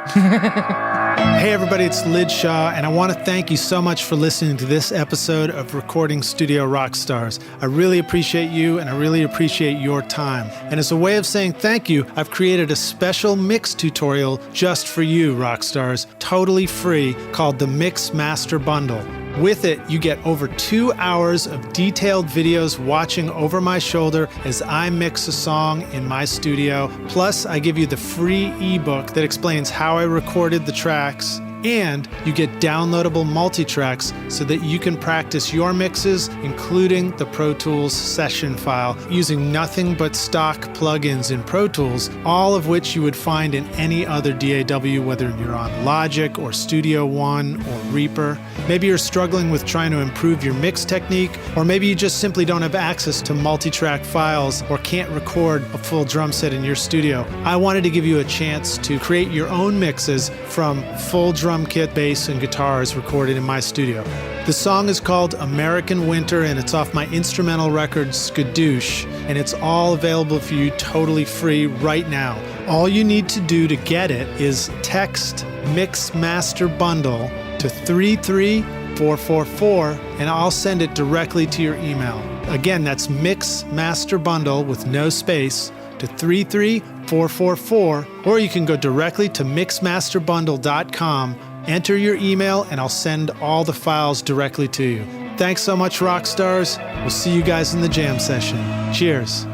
Hey everybody, it's Lid Shaw, and I want to thank you so much for listening to this episode of Recording Studio Rockstars. I really appreciate you, and I really appreciate your time. And as a way of saying thank you, I've created a special mix tutorial just for you, Rockstars, totally free, called the Mix Master Bundle. With it, you get over 2 hours of detailed videos watching over my shoulder as I mix a song in my studio. Plus, I give you the free ebook that explains how I recorded the tracks, and you get downloadable multi-tracks so that you can practice your mixes, including the Pro Tools session file, using nothing but stock plugins in Pro Tools, all of which you would find in any other DAW, whether you're on Logic or Studio One or Reaper. Maybe you're struggling with trying to improve your mix technique, or maybe you just simply don't have access to multi-track files or can't record a full drum set in your studio. I wanted to give you a chance to create your own mixes from full drum kit, bass, and guitars recorded in my studio. The song is called American Winter, and it's off my instrumental record, Skadoosh, and it's all available for you totally free right now. All you need to do to get it is text Mix Master Bundle to 33444, and I'll send it directly to your email. Again, that's Mix Master Bundle with no space to 33444, or you can go directly to mixmasterbundle.com, enter your email, and I'll send all the files directly to you. Thanks so much, Rockstars. We'll see you guys in the jam session. Cheers.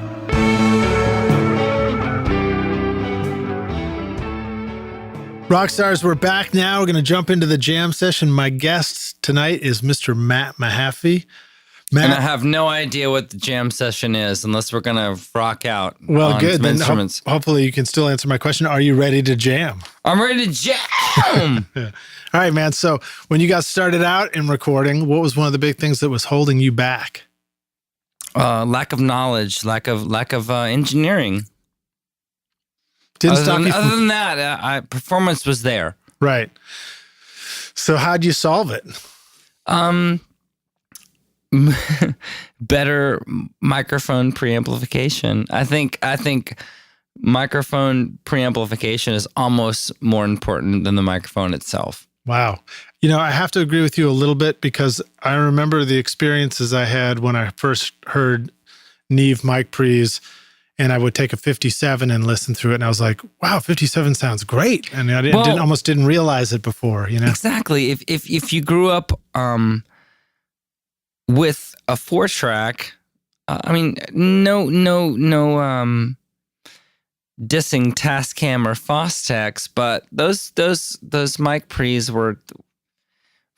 Rockstars, we're back now. We're going to jump into the jam session. My guest tonight is Mr. Matt Mahaffey. And I Matt, have no idea what the jam session is unless we're going to rock out well, on good. some Then instruments. hopefully you can still answer my question. Are you ready to jam? I'm ready to jam. All right, man. So when you got started out in recording, what was one of the big things that was holding you back? Lack of knowledge, lack of engineering. Didn't Other stop than, you other from, than that, performance was there. right. So how'd you solve it? Better microphone preamplification. I think microphone preamplification is almost more important than the microphone itself. Wow. You know, I have to agree with you a little bit because I remember the experiences I had when I first heard Neve mic pre's, and I would take a 57 and listen through it, and I was like, wow, 57 sounds great. And I almost didn't realize it before, you know? Exactly. If you grew up with a 4-track, I mean, no dissing Tascam or Fostex, but those mic pre's were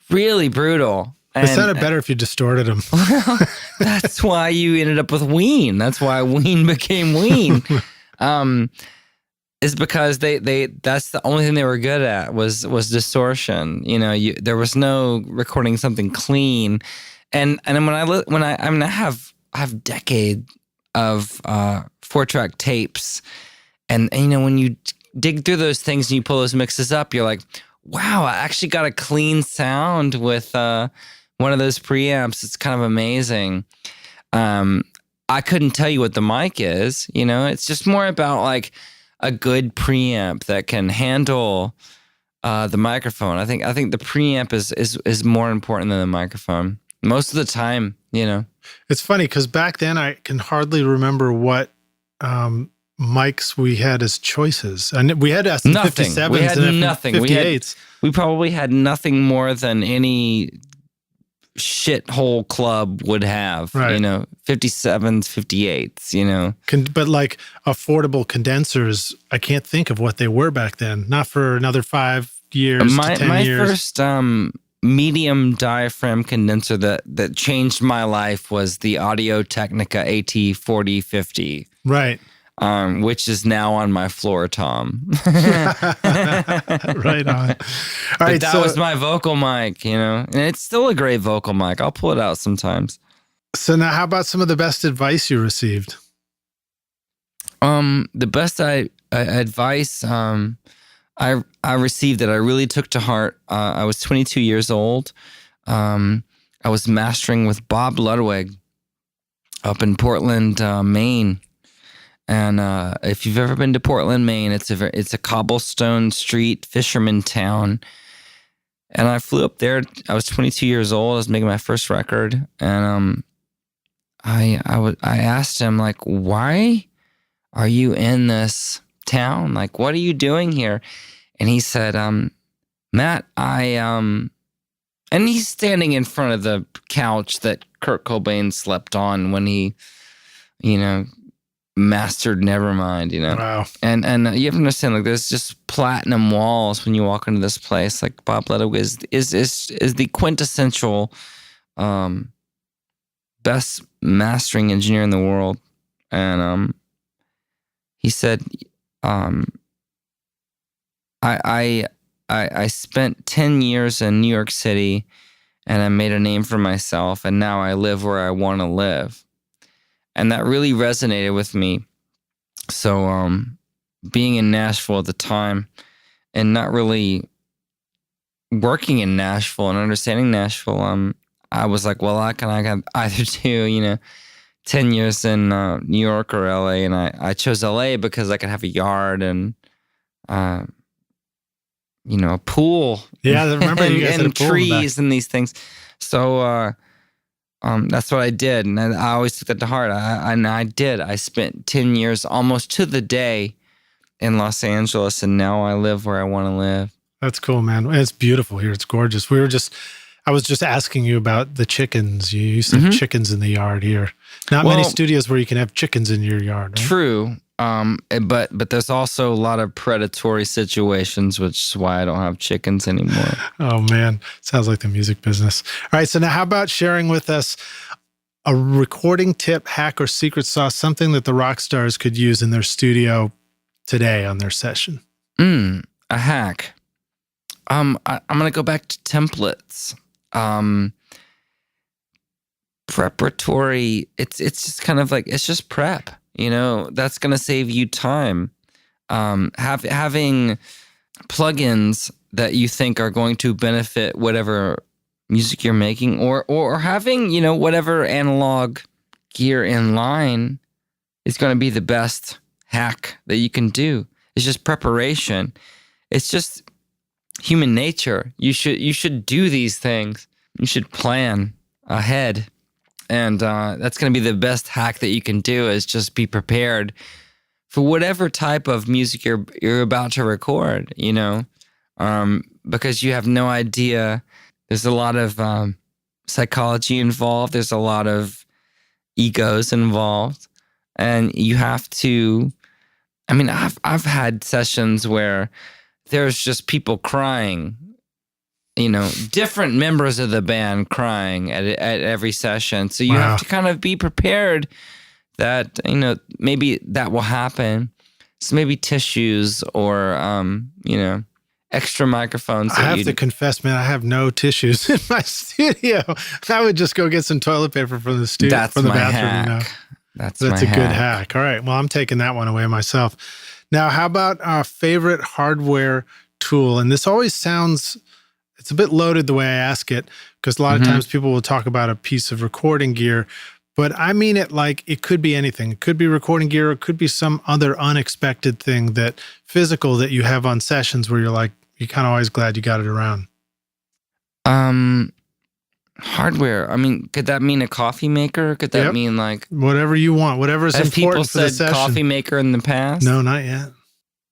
really brutal. It sounded better if you distorted them. Well, that's why you ended up with Ween. That's why Ween became Ween. Is because that's the only thing they were good at was distortion. You know, there was no recording something clean. And I have decade of 4-track tapes, and you know, when you dig through those things and you pull those mixes up, you're like, wow, I actually got a clean sound with one of those preamps. It's kind of amazing. I couldn't tell you what the mic is. You know, it's just more about like a good preamp that can handle the microphone. I think the preamp is more important than the microphone most of the time. You know, it's funny because back then I can hardly remember what mics we had as choices, and we had SM57s. We had nothing. 58s. We probably had nothing more than any shithole club would have, right. You know, 57s, 58s, you know. But like affordable condensers, I can't think of what they were back then. Not for another 5 years to 10 years. My first medium diaphragm condenser that changed my life was the Audio-Technica AT4050. Right. Which is now on my floor, Tom. Right on. All right, but that was my vocal mic, you know, and it's still a great vocal mic. I'll pull it out sometimes. So now, how about some of the best advice you received? The best advice I received that I really took to heart. I was 22 years old. I was mastering with Bob Ludwig up in Portland, Maine. And if you've ever been to Portland, Maine, it's a cobblestone street fisherman town. And I flew up there. I was 22 years old. I was making my first record, and I asked him, like, why are you in this town? Like, what are you doing here? And he said, Matt, and he's standing in front of the couch that Kurt Cobain slept on when he, you know, mastered Nevermind, you know. Wow. And you have to understand, like, there's just platinum walls when you walk into this place. Like, Bob Ludwig is the quintessential best mastering engineer in the world. And he said, I spent 10 years in New York City, and I made a name for myself, and now I live where I want to live. And that really resonated with me. So being in Nashville at the time and not really working in Nashville and understanding Nashville, I was like, well, I can either do, you know, 10 years in New York or LA. And I chose LA because I could have a yard and, you know, a pool. Yeah, I remember you guys had a pool trees and these things. So that's what I did, and I always took that to heart. I did. I spent 10 years, almost to the day, in Los Angeles, and now I live where I want to live. That's cool, man. It's beautiful here. It's gorgeous. I was just asking you about the chickens. You used to have chickens in the yard here. Not many studios where you can have chickens in your yard, right? True. But there's also a lot of predatory situations, which is why I don't have chickens anymore. Oh man, sounds like the music business. All right, so now how about sharing with us a recording tip, hack, or secret sauce, something that the rock stars could use in their studio today on their session. A hack. I'm gonna go back to templates. Preparatory. It's just kind of like, it's just prep. That's gonna save you time. Having plugins that you think are going to benefit whatever music you're making, or having whatever analog gear in line is going to be the best hack that you can do. It's just preparation. It's just human nature. You should do these things. You should plan ahead, and that's going to be the best hack that you can do. Is just be prepared for whatever type of music you're about to record. Because you have no idea. There's a lot of psychology involved. There's a lot of egos involved, and you have to. I mean, I've had sessions where there's just people crying. Different members of the band crying at every session. So you have to kind of be prepared that maybe that will happen. So maybe tissues or extra microphones. I have to confess, man, I have no tissues in my studio. I would just go get some toilet paper from the studio, That's from the my bathroom. hack. That's a my good hack. hack. All right. Well, I'm taking that one away myself. Now, how about our favorite hardware tool? And this always sounds, it's a bit loaded the way I ask it, because a lot of times people will talk about a piece of recording gear, but I mean it like it could be anything. It could be recording gear. It could be some other unexpected thing physical that you have on sessions where you're kind of always glad you got it around. Hardware. I mean, could that mean a coffee maker? Could that mean like whatever you want, whatever is important for the session? Have people said coffee maker in the past? No, not yet.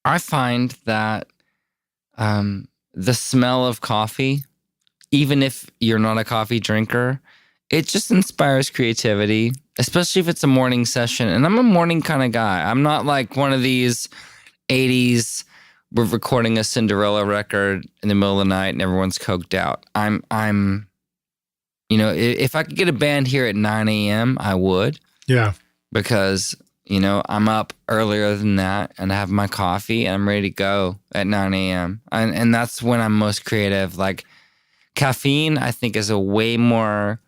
I find that the smell of coffee, even if you're not a coffee drinker, it just inspires creativity, especially if it's a morning session. And I'm a morning kind of guy. I'm not like one of these 80s, we're recording a Cinderella record in the middle of the night and everyone's coked out. I'm if I could get a band here at 9 a.m., I would. Yeah. Because, I'm up earlier than that and I have my coffee and I'm ready to go at 9 a.m. And that's when I'm most creative. Like caffeine, I think, is a way more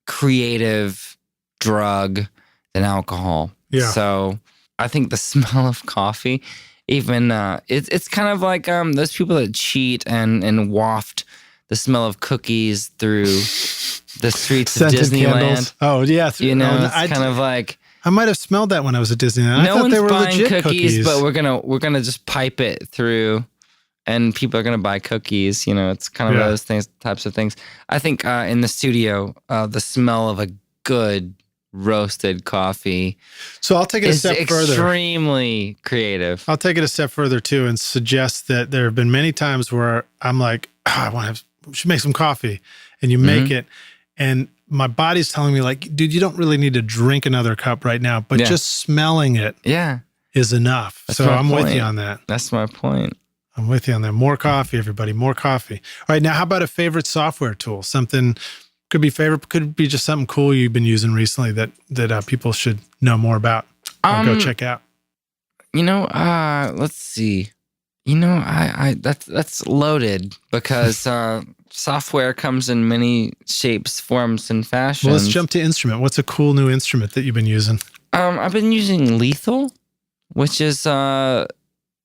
creative drug than alcohol. Yeah. So I think the smell of coffee, even it's kind of like those people that cheat and waft the smell of cookies through the streets Scented of Disneyland. Candles. Oh yeah, It's kind of like I might have smelled that when I was at Disneyland. no I thought one's they were buying legit cookies, but we're gonna just pipe it through, and people are gonna buy cookies. It's kind of those types of things. I think in the studio, the smell of a good roasted coffee. So I'll take it a step further. Extremely creative. I'll take it a step further too, and suggest that there have been many times where I'm like, we should make some coffee, and you make it, and my body's telling me like, dude, you don't really need to drink another cup right now, but just smelling it is enough. That's so my I'm point. with you on that. That's my point. I'm with you on that. More coffee, everybody, more coffee. All right, now how about a favorite software tool? Something could be favorite, could be just something cool you've been using recently that people should know more about or go check out. Let's see. That's loaded because software comes in many shapes, forms, and fashions. Well, let's jump to instrument. What's a cool new instrument that you've been using? I've been using Lethal, which is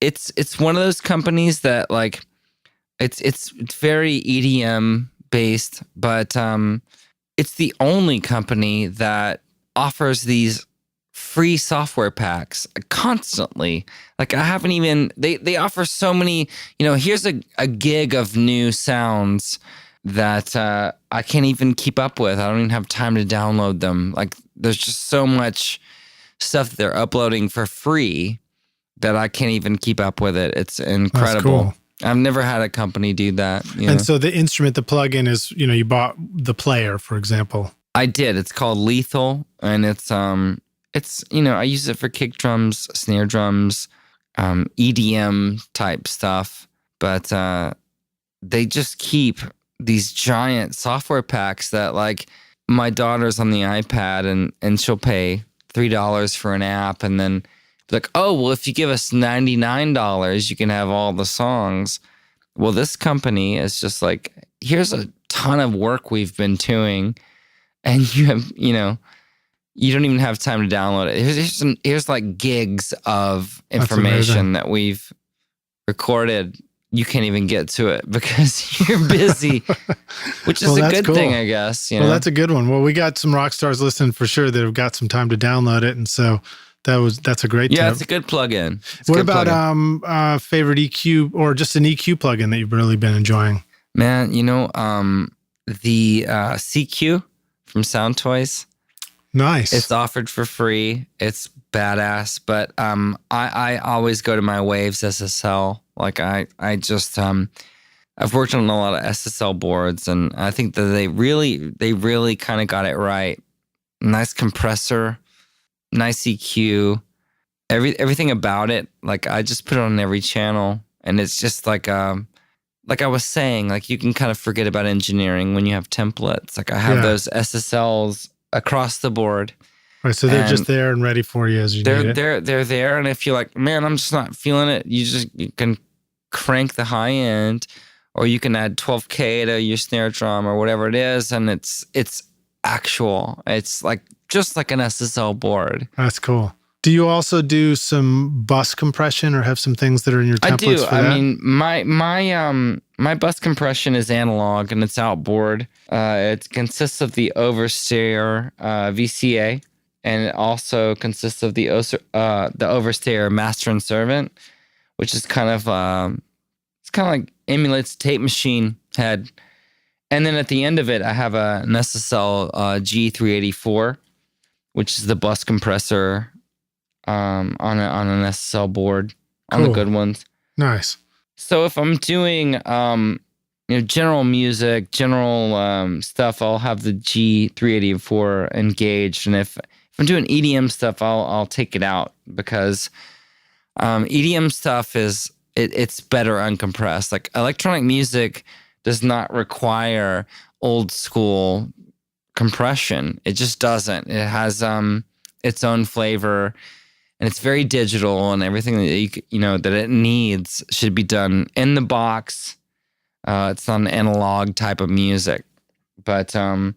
it's one of those companies that like it's very EDM based, but it's the only company that offers these free software packs constantly. Like I haven't even, they offer so many, here's a gig of new sounds that I can't even keep up with. I don't even have time to download them. Like there's just so much stuff that they're uploading for free that I can't even keep up with it. It's incredible. That's cool. I've never had a company do that. And so the instrument, the plugin is, you bought the player, for example. I did. It's called Lethal, and it's I use it for kick drums, snare drums, EDM type stuff. But they just keep these giant software packs that like my daughter's on the iPad and she'll pay $3 for an app and then be like, oh, well, if you give us $99, you can have all the songs. Well, this company is just like, here's a ton of work we've been doing, and you have, you don't even have time to download it. Here's like gigs of information that we've recorded. You can't even get to it because you're busy, which is a good thing, I guess. Well, that's a good one. Well, we got some rock stars listening for sure that have got some time to download it, and so that's a great tip. Yeah, it's a good plugin. What about favorite EQ or just an EQ plugin that you've really been enjoying? Man, the CQ from Sound Toys. Nice. It's offered for free. It's badass, but I always go to my Waves SSL. Like I just I've worked on a lot of SSL boards, and I think that they really kind of got it right. Nice compressor, nice EQ, everything about it. Like I just put it on every channel, and it's just like I was saying, like you can kind of forget about engineering when you have templates. Like I have those SSLs across the board. Right, so they're just there and ready for you as you need it. They're there, and if you're like, man, I'm just not feeling it, you can crank the high end, or you can add 12K to your snare drum or whatever it is, and it's actual. It's like just like an SSL board. That's cool. Do you also do some bus compression or have some things that are in your templates? I do. For that? I mean, my bus compression is analog and it's outboard. It consists of the oversteer VCA. And it also consists of the oversteer master and servant, which is kind of like emulates tape machine head. And then at the end of it, I have an SSL G384, which is the bus compressor on an SSL board on the good ones. Nice. So if I'm doing general music, general stuff, I'll have the G384 engaged, and if I'm doing EDM stuff, I'll take it out because EDM stuff it's better uncompressed. Like electronic music does not require old school compression. It just doesn't. It has its own flavor, and it's very digital, and everything that that it needs should be done in the box. It's not an analog type of music, but when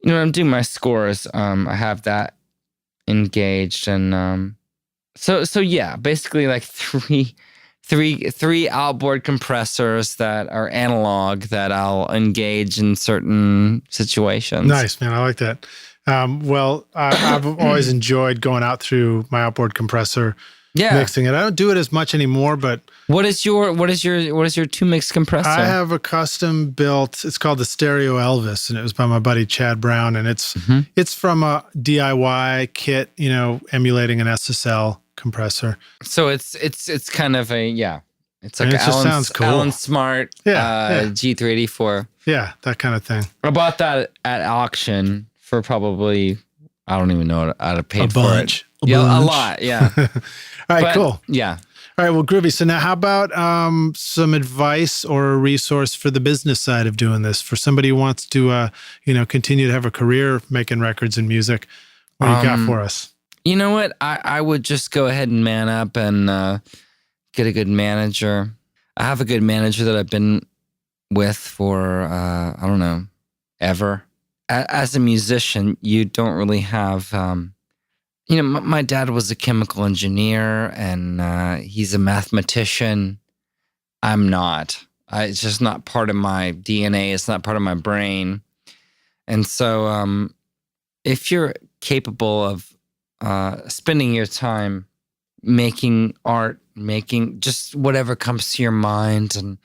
I'm doing my scores, I have that engaged, and so yeah, basically like three outboard compressors that are analog that I'll engage in certain situations. Nice, man. I like that. Well, I've always enjoyed going out through my outboard compressor, mixing it. I don't do it as much anymore, but what is your 2-mix compressor? I have a custom built. It's called the Stereo Elvis, and it was by my buddy Chad Brown, and it's from a DIY kit, emulating an SSL compressor. So it's kind of it's like sounds cool. Alan Smart G384. Yeah, that kind of thing. I bought that at auction for probably, I don't even know what I'd have paid for it. A lot, yeah. All right, cool. Yeah. All right, well, groovy. So now how about some advice or a resource for the business side of doing this? For somebody who wants to, continue to have a career making records and music, what do you got for us? You know what? I would just go ahead and man up and get a good manager. I have a good manager that I've been with for, I don't know, ever. As a musician, you don't really have... my dad was a chemical engineer, and he's a mathematician. I'm not. It's just not part of my DNA. It's not part of my brain. And so if you're capable of spending your time making art, making just whatever comes to your mind and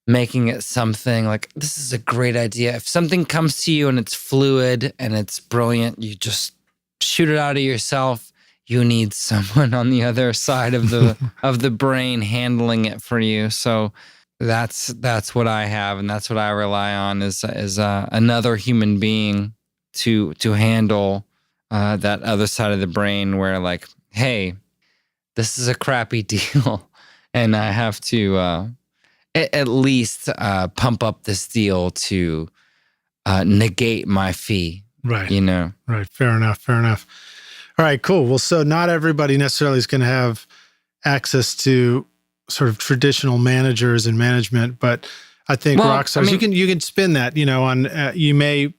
making it something like, this is a great idea. If something comes to you and it's fluid and it's brilliant, you just shoot it out of yourself. You need someone on the other side of the of the brain handling it for you. So that's what I have, and that's what I rely on is another human being to handle that other side of the brain where, like, hey, this is a crappy deal, and I have to at least pump up this deal to negate my fee. Right. You know? Right. Fair enough. All right, cool. Well, so not everybody necessarily is going to have access to sort of traditional managers and management, but I think rockstars, you can spin that, on, you may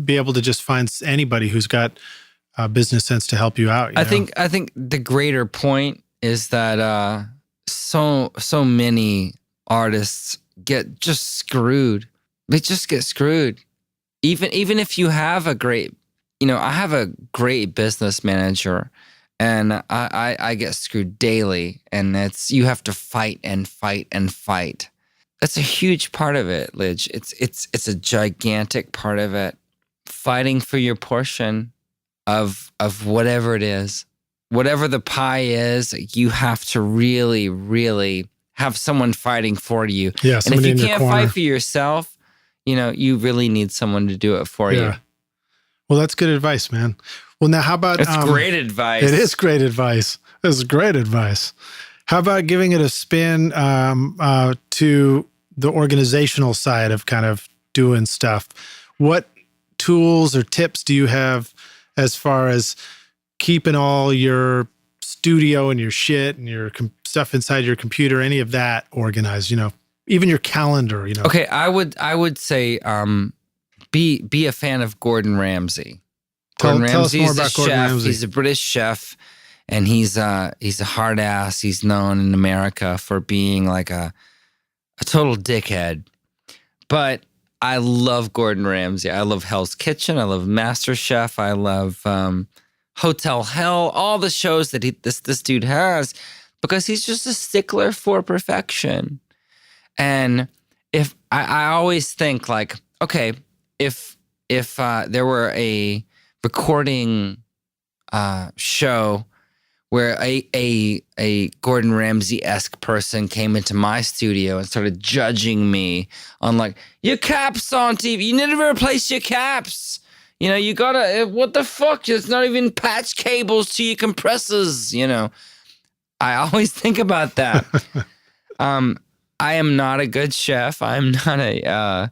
be able to just find anybody who's got business sense to help you out. I think the greater point is that so many artists get just screwed. They just get screwed. Even if you have a great, I have a great business manager, and I get screwed daily, and you have to fight and fight and fight. That's a huge part of it, Lidge. It's a gigantic part of it. Fighting for your portion of whatever it is. Whatever the pie is, you have to really, really have someone fighting for you. Yeah, and if you can't fight for yourself, you really need someone to do it for you. Well, that's good advice, man. Well, now how about... It's great advice. It is great advice. This is great advice. How about giving it a spin to the organizational side of kind of doing stuff? What tools or tips do you have as far as keeping all your studio and your shit and your stuff inside your computer, any of that organized, even your calendar, Okay, I would say be a fan of Gordon Ramsay. Tell us more about Gordon Ramsay. He's a British chef, and he's a hard ass. He's known in America for being like a total dickhead. But I love Gordon Ramsay. I love Hell's Kitchen. I love MasterChef. I love Hotel Hell. All the shows that this dude has, because he's just a stickler for perfection. And if I always think like, okay, if there were a recording show where a Gordon Ramsay-esque person came into my studio and started judging me on like, your caps on TV, you need to replace your caps. You gotta, what the fuck? There's not even patch cables to your compressors, I always think about that. I am not a good chef. I'm not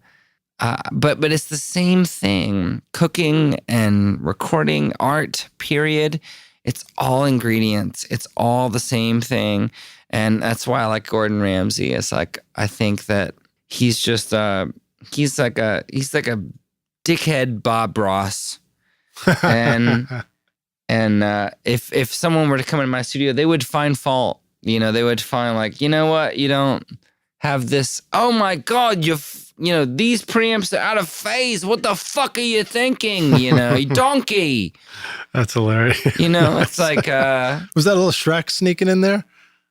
but it's the same thing. Cooking and recording, art, period. It's all ingredients. It's all the same thing. And that's why I like Gordon Ramsay. It's like, I think that he's just, he's like a dickhead Bob Ross. And if someone were to come into my studio, they would find fault. They would find like, you know what? You don't have this. Oh my God, these preamps are out of phase. What the fuck are you thinking? You donkey. That's hilarious. It's like... was that a little Shrek sneaking in there?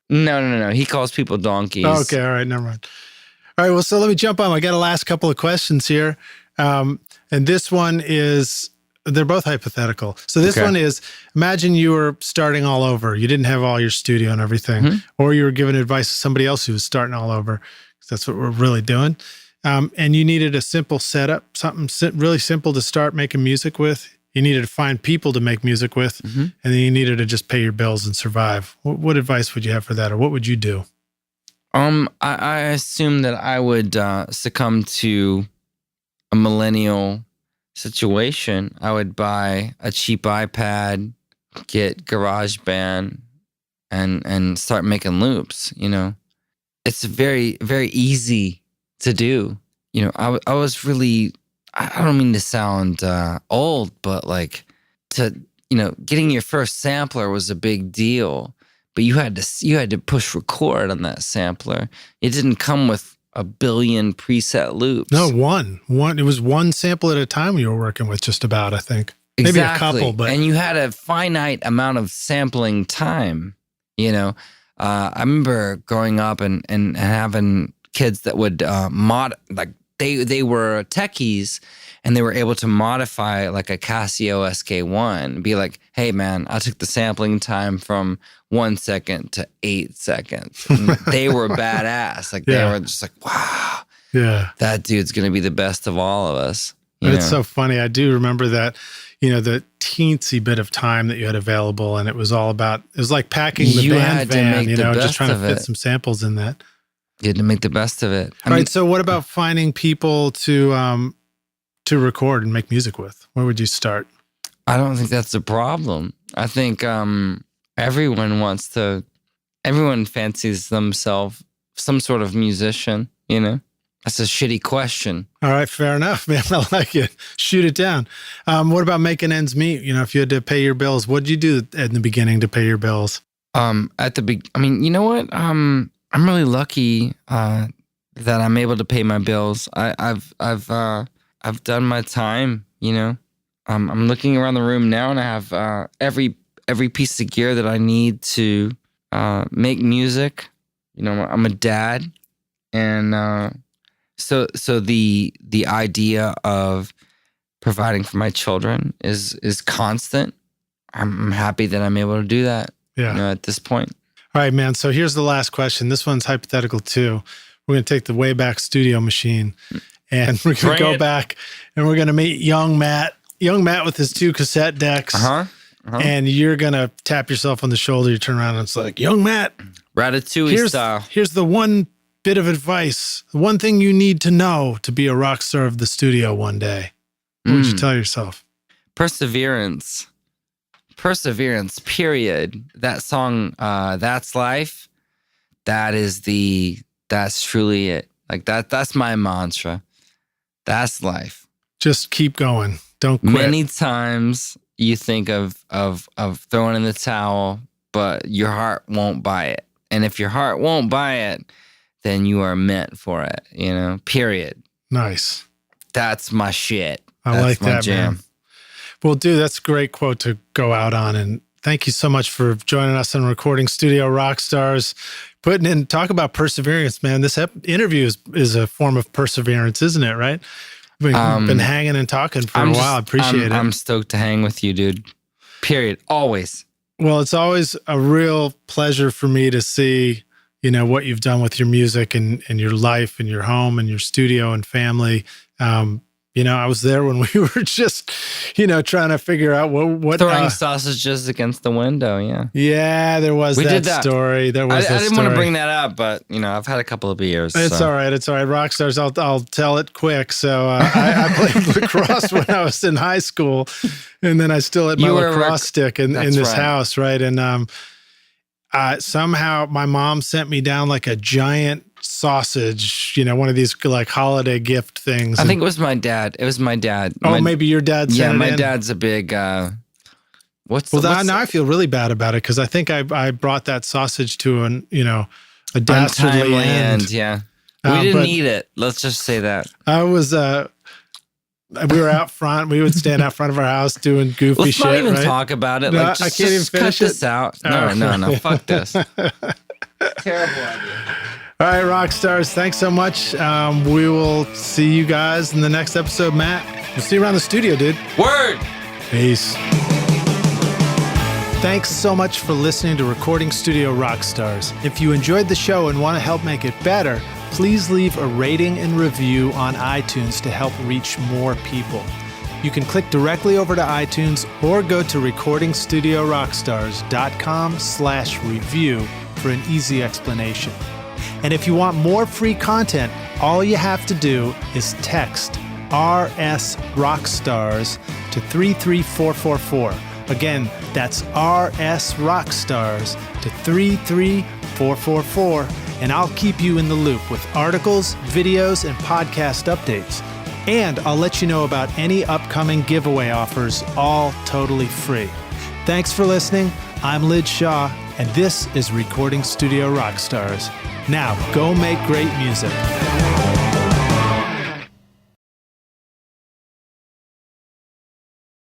No. He calls people donkeys. Oh, okay, all right, never mind. All right, well, so let me jump on. I got a last couple of questions here. And this one is... They're both hypothetical. So this one is, imagine you were starting all over. You didn't have all your studio and everything, or you were giving advice to somebody else who was starting all over. That's what we're really doing. And you needed a simple setup, something really simple to start making music with. You needed to find people to make music with, and then you needed to just pay your bills and survive. What advice would you have for that, or what would you do? I assume that I would succumb to a millennial situation. I would buy a cheap iPad, get GarageBand, and start making loops. It's very, very easy to do. I was really, I don't mean to sound old, but like getting your first sampler was a big deal. But you had to push record on that sampler. It didn't come with a billion preset loops. No, one. It was one sample at a time you were working with, just about, I think. Exactly. Maybe a couple, but... And you had a finite amount of sampling time, I remember growing up and having kids that would they were techies, and they were able to modify like a Casio SK1 and be like, hey man, I took the sampling time from 1 second to 8 seconds. And they were badass. Like they were just like, wow, that dude's going to be the best of all of us. It's so funny. I do remember that, the teensy bit of time that you had available, and it was all about, it was like packing the band van, just trying to fit some samples in that. You had to make the best of it. All right. So what about finding people to to record and make music with? Where would you start? I don't think that's a problem. I think everyone fancies themselves some sort of musician, you know? That's a shitty question. All right, fair enough, man. I like it. Shoot it down. What about making ends meet? You know, if you had to pay your bills, what did you do in the beginning to pay your bills? I mean, you know what? I'm really lucky that I'm able to pay my bills. I've done my time, you know. I'm looking around the room now, and I have every piece of gear that I need to make music. You know, I'm a dad, and so the idea of providing for my children is constant. I'm happy that I'm able to do that. Yeah. You know, at this point. All right, man. So here's the last question. This one's hypothetical too. We're going to take the Wayback Studio machine, and we're going to go back, and we're going to meet young Matt with his 2 cassette decks. And you're going to tap yourself on the shoulder. You turn around and it's like, young Matt, Ratatouille style. Here's the one bit of advice. One thing you need to know to be a rock star of the studio one day. What would you tell yourself? Perseverance, period. That song, That's Life, that's truly it. Like that's my mantra. That's life. Just keep going. Don't quit. Many times you think of throwing in the towel, but your heart won't buy it. And if your heart won't buy it, then you are meant for it, you know, period. Nice. That's my shit. I like that, jam. Man. Well, dude, that's a great quote to go out on. And thank you so much for joining us on Recording Studio Rockstars. Talk about perseverance, man. This interview is a form of perseverance, isn't it, right? We've been hanging and talking for a while. I appreciate it. I'm stoked to hang with you, dude. Period. Always. Well, it's always a real pleasure for me to see, you know, what you've done with your music and your life and your home and your studio and family. You know, I was there when we were just, you know, trying to figure out what throwing sausages against the window. Yeah. Yeah, there was that story. There was. I didn't want to bring that up, but you know, I've had a couple of beers. It's all right. It's all right. Rockstars. I'll tell it quick. So I played lacrosse when I was in high school, and then I still had my lacrosse stick in this house, right? And somehow my mom sent me down like a giant sausage, you know, one of these like holiday gift things. I think it was my dad. Oh, maybe your dad sent it in? Yeah, my dad's a big, now I feel really bad about it because I think I brought that sausage to a dastardly end. Yeah. We didn't eat it. Let's just say that. I was, we were out front. We would stand out front of our house doing goofy shit. Let's not even right? talk about it. No, like, I can't even finish cut this out. No. Fuck this. Terrible idea. All right, rock stars, thanks so much. We will see you guys in the next episode, Matt. We'll see you around the studio, dude. Word. Peace. Thanks so much for listening to Recording Studio Rockstars. If you enjoyed the show and want to help make it better, please leave a rating and review on iTunes to help reach more people. You can click directly over to iTunes or go to recordingstudiorockstars.com/review for an easy explanation. And if you want more free content, all you have to do is text RS Rockstars to 33444. Again, that's RS Rockstars to 33444, and I'll keep you in the loop with articles, videos, and podcast updates. And I'll let you know about any upcoming giveaway offers, all totally free. Thanks for listening. I'm Lid Shaw, and this is Recording Studio Rockstars. Now, go make great music.